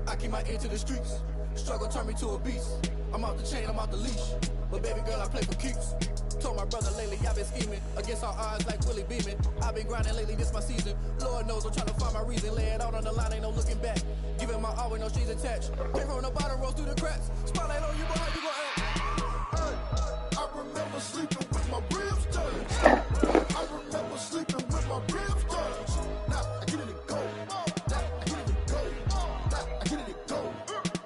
I keep my ear to the streets. Struggle turned me to a beast. I'm off the chain, I'm off the leash. But baby girl, I play for keeps. Told my brother lately, I've been scheming against all odds like Willie Beeman. I've been grinding lately, this my season. Lord knows I'm trying to find my reason. Lay it out on the line, ain't no looking back. Giving my all with no strings attached. Came from the bottom, rose through the cracks. Spotlight on you, boy, how you gon' act? Hey, I remember sleeping with my ribs touched. I remember sleeping with my ribs touched. Now I get it and go. Now I get it and go. Now I get it and go.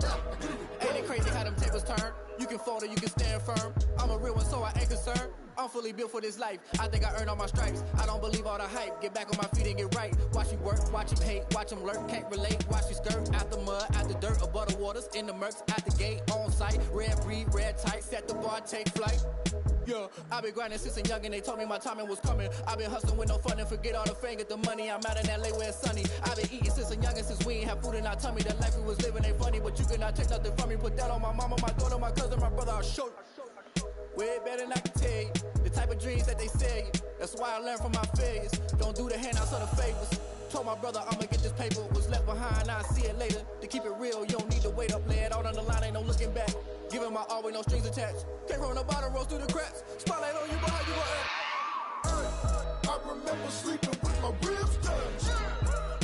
Now I get it and go. Ain't it crazy how them tables turn? You can fold or you can stand firm. I'm a real one, so I ain't concerned. I'm fully built for this life. I think I earned all my stripes. I don't believe all the hype. Get back on my feet and get right. Watch you work, watch him hate, watch him lurk. Can't relate, watch you skirt. Out the mud, out the dirt, above the waters, in the murks, at the gate, on site. Red breed, red tight, set the bar, take flight. Yeah, I been grinding since a young and they told me my timing was coming. I been hustling with no fun and forget all the fame, get the money. I'm out in LA where it's sunny. I been eating since a young and since we ain't have food in our tummy. The life we was living ain't funny, but you cannot take nothing from me. Put that on my mama, my daughter, my cousin, my brother, I'll show you. Way better than I can tell you. The type of dreams that they sell you. That's why I learned from my failures. Don't do the handouts or the favors. Told my brother I'ma get this paper. Was left behind, I'll see it later. To keep it real, you don't need to wait up. Lay it out on the line, ain't no looking back. Giving my all with no strings attached. Came from the bottom, rose through the cracks. Spotlight on you, boy, how you gon' act? Hey, I remember sleeping with my ribs touched.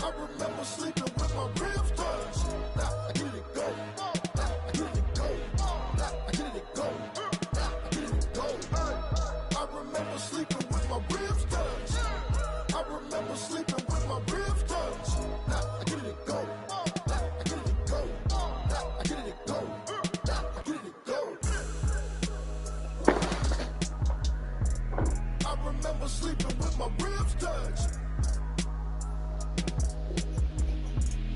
I remember sleeping with my ribs touched. Now I get it and go. Now I get it and go. Now I get it and go. Now I get it and go. Hey, I remember sleeping with my ribs touched. I remember sleeping with my ribs touched. Now I get it and go. Now I get it and go. Now I get it and go. Now I get it and go. I remember sleeping with my ribs touched.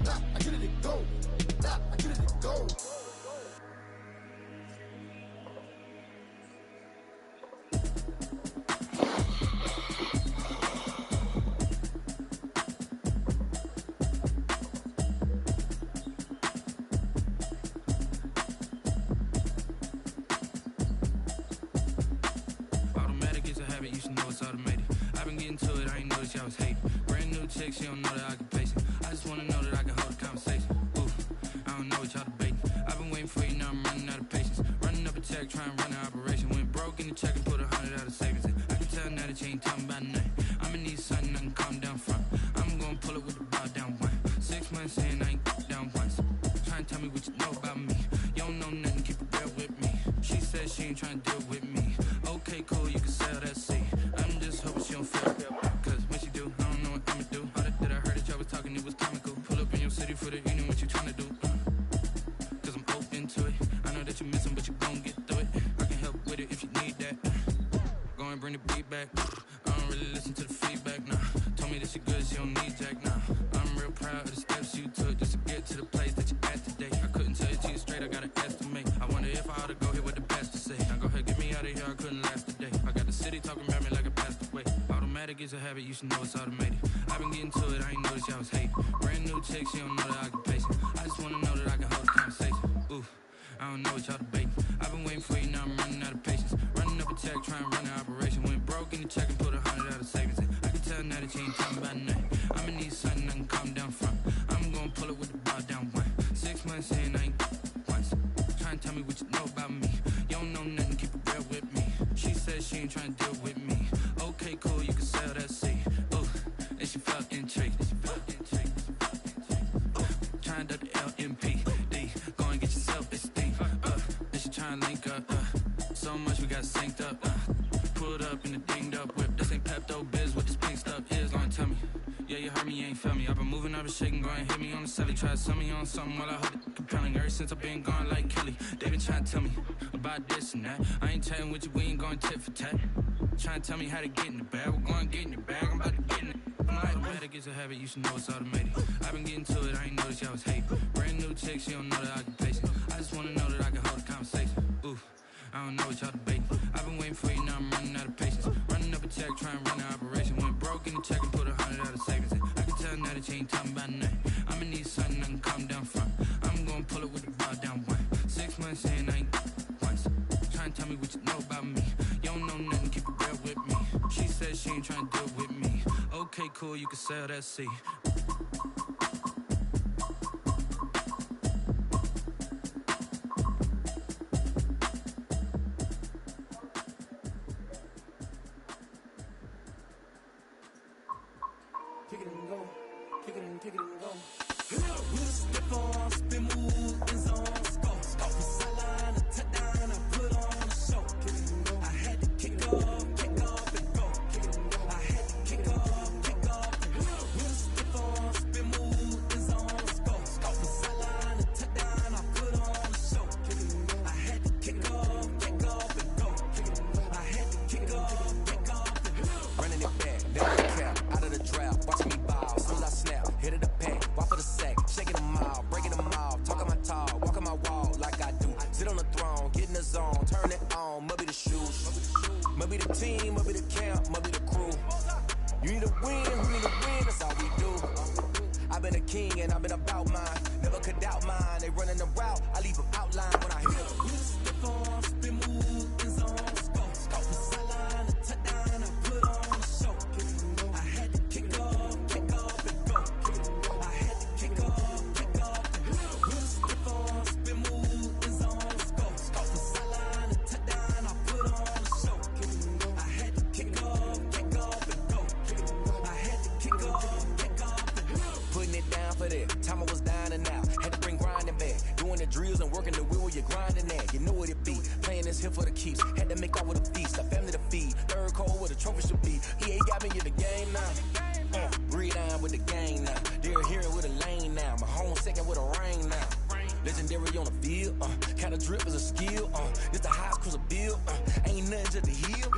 Now I get it and go. Now I get it and go. Automatic is a habit, you should know it's automated. I've been getting to it, I ain't noticed y'all was hating. Brand new chick, she don't know the occupation. I just wanna know that I can hold a conversation. Ooh, I don't know what y'all debating. I've been waiting for you, now I'm running out of patience. Running up a check, trying to run an operation. Went broke in the check and put 100 out of savings in. I can tell now that you ain't talking about nothing. I'ma need something I can calm down from. I'm gonna pull it with the bar down one. 6 months in, I ain't down once. Trying to tell me what you know about me. You don't know nothing, keep it real with me. She said she ain't trying to deal with me. Okay, cool, you can sell that seat. I'm just hoping she don't feel. Cause when she do, I don't know what I'ma do. All that I heard that y'all was talking, it was comical. Pull up in your city for the evening, what you trying to do? Cause I'm open to it. I know that you missing, but you gon' get through it. I can help with it if you need that. Go and bring the beat back. I don't really listen to the feedback, nah. Told me that she good, she don't need jack, nah. I'm real proud of the steps you took just to get to the place that you're at today. I couldn't tell it to you straight, I gotta estimate. I wonder if I ought to go here with the best to say. Now go ahead, get me out of here, I couldn't last today. I got the city talking about me like I passed away. Automatic is a habit, you should know it's automated. I've been getting to it, I ain't noticed y'all was hating. Brand new chick, she don't know the occupation. I just wanna know that I can hold a conversation. Ooh, I don't know what y'all debating. I've been waiting for you, now I'm running out of patience. Running up a check, trying to run an operation. Went broke in the check and put 100 out of savings in. I can tell now that you ain't talking about nothing. I'ma need something I can calm down from. I'm gonna pull it with the bar down one. 6 months in, I ain't once. Trying to tell me what you know about me. You don't know nothing, keep it real with me. She said she ain't trying to deal with me. Okay, cool, you can sell that seat. Ooh, and she felt intrigued. Trying to the LMPD. Go and get your self-esteem. And she trying to link up. So much we got synced up. Pulled up in the dinged up whip. This ain't Pepto-Biz, what this pink stuff is. Gonna tell me. Yeah, you heard me, you ain't felt me. I've been moving, I've been shaking, go and hit me on the celly. Try to sell me on something while I hold it compelling. Ever since I've been gone like Kelly, they been trying to tell me about this and that. I ain't chatting with you, we ain't going tit for tat. Trying to tell me how to get in the bag. We're going to get in your bag, I'm about to get in it. Automatic is a habit, you should know it's automated. I've been getting to it, I ain't noticed y'all was hating. Brand new chick, she don't know the occupation. I just wanna know that I can hold a conversation. Ooh, I don't know what y'all debating. I've been waiting for you, now I'm running out of patience. Running up a check, trying to run an operation. Went broke in the check and put 100 out of savings in. I can tell now that you ain't talking about nothing. I'ma need something I can calm down from. I'm gonna pull it with the bar down one. 6 months in, I ain't once. Trying to tell me what you know about me. You don't know nothing, keep it real with me. She said she ain't trying to deal with me. Okay, cool, you can sell that seat. Kick it and go, kick it and go. Running it back, never cap, out of the drought, watching me ball. Soon as I snap, hit it a pack, walk for the sack, shaking them all, breaking them off, talking my tall, walking my wall like I do. Sit on the throne, get in the zone, turn it on, must be the shoes, must be the team, must be the camp, must be the crew. You need a win, we need a win, that's all we do. I've been a king and I've been about mine, never could doubt mine. They running the route, I leave them outline when I hit them. Time I was dying out, had to bring grinding back. Doing the drills and working the wheel where you're grinding at. You know what it be, playing this here for the keeps. Had to make out with a feast, a family to feed. Third cold where the trophy should be. EA got me in the game now. Breathe on with the gang now. They're hearing with a lane now. My home second with a rain now. Legendary on the field, kind of drip is a skill. It's the highest cruiser bill, ain't nothing just to heal.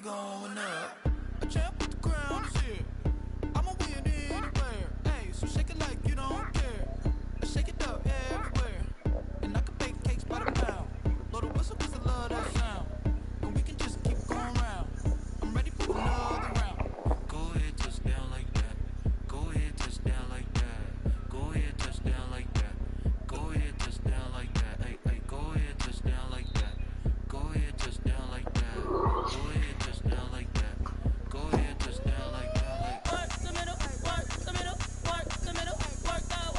Going up, a champ with the crown is here. I'ma win anywhere. Hey, so shake it like you don't care. And shake it up everywhere. And I can bake cakes by the pound. Blow the whistle 'cause I love that sound. And we can just keep going round. I'm ready for another round. Go ahead, touch down like that. Go ahead, touch down like that. Go ahead, touch down like that. Go ahead, touch down like that. Hey, hey, go ahead, touch down like that. Go ahead, touch down like that. Go ahead, touch down like that. Go ahead, touch down like that. Like work the middle, work the middle, work the middle, work the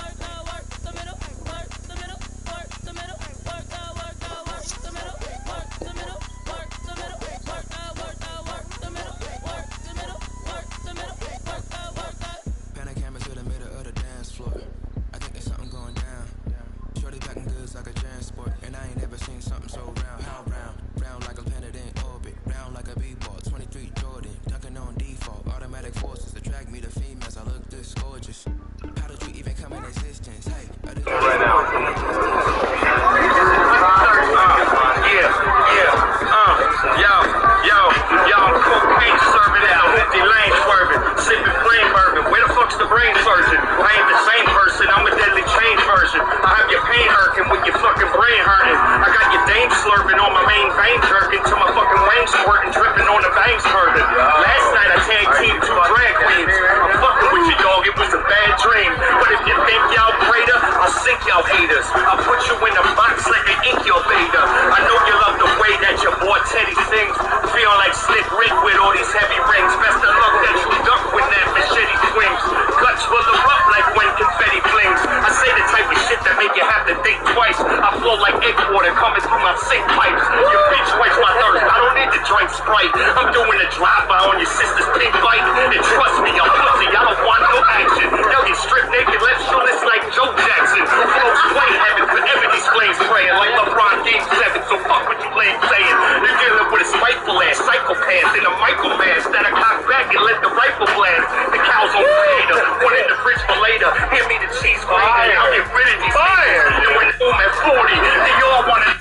a box like an incubator. I know you love the way that your boy Teddy sings. Feeling like Slick Rick with all these heavy rings. Best of luck that you duck when that machete swings. Guts full of up like when confetti flings. I say the type of shit that make you have to think twice. I flow like egg water coming through my sink pipes. Your bitch quench my thirst. I don't need to drink Sprite. I'm doing a drive-by on your sister's pink bike. And trust me, I'm pussy. I don't want no action. They'll get stripped naked, left shoeless like Joe Jackson. Flows play heaven forever. These flames praying like LeBron Game 7. So fuck what you lame saying. You're dealing with a spiteful ass psychopath in a Michael mask that I cock back and let the rifle blast. The cows on creator, one in the fridge for later. Hand me the cheese grater. I'll get rid of these niggas. And when I'm at 40, they all wanna.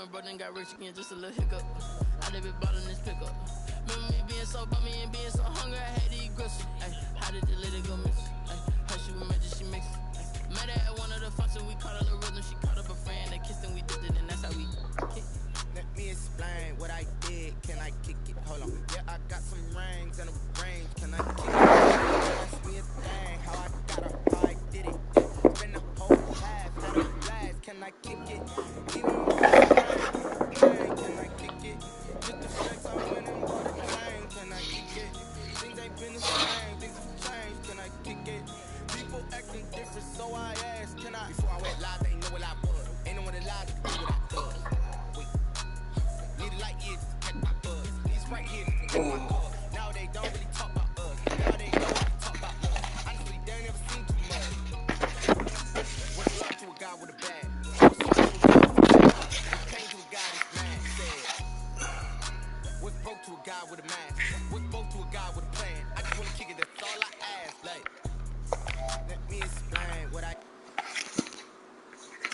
Bro, then got rich again, just a little hiccup. I done been bought in this pickup. Remember me being so bummy and being so hungry, I had to eat gristle. Ay, how did the lady go miss? How she was magic, she mixed. Met her at one of the functions, we caught a little rhythm. She caught up a friend, they kissed and we did it, and that's how we kick. Let me explain what I did. Can I kick it? Hold on. Yeah, I got some rings and a range. Can I kick it? Ask me a thing. How I got her, how I did it. Spend the whole half, had a blast. Can I kick it? Even can I kick it? Just the flex, I'm winning for the chain. Can I kick it? Things ain't been the same. Things have changed. Can I kick it? People acting different, so I asked. Can I? Before I went live, they ain't know what I was. Ain't no one alive to do what I do. Need a light years to catch my buzz. These right here to catch my cuz. Now they don't really talk about us. Now they don't really talk about us. Honestly, they ain't never seen too much. What's love to a guy with a bag? What's pain to a guy that's mad? What's broke to a guy with a mask? What's broke to a guy with a plan? I just wanna kick it, that's all I ask.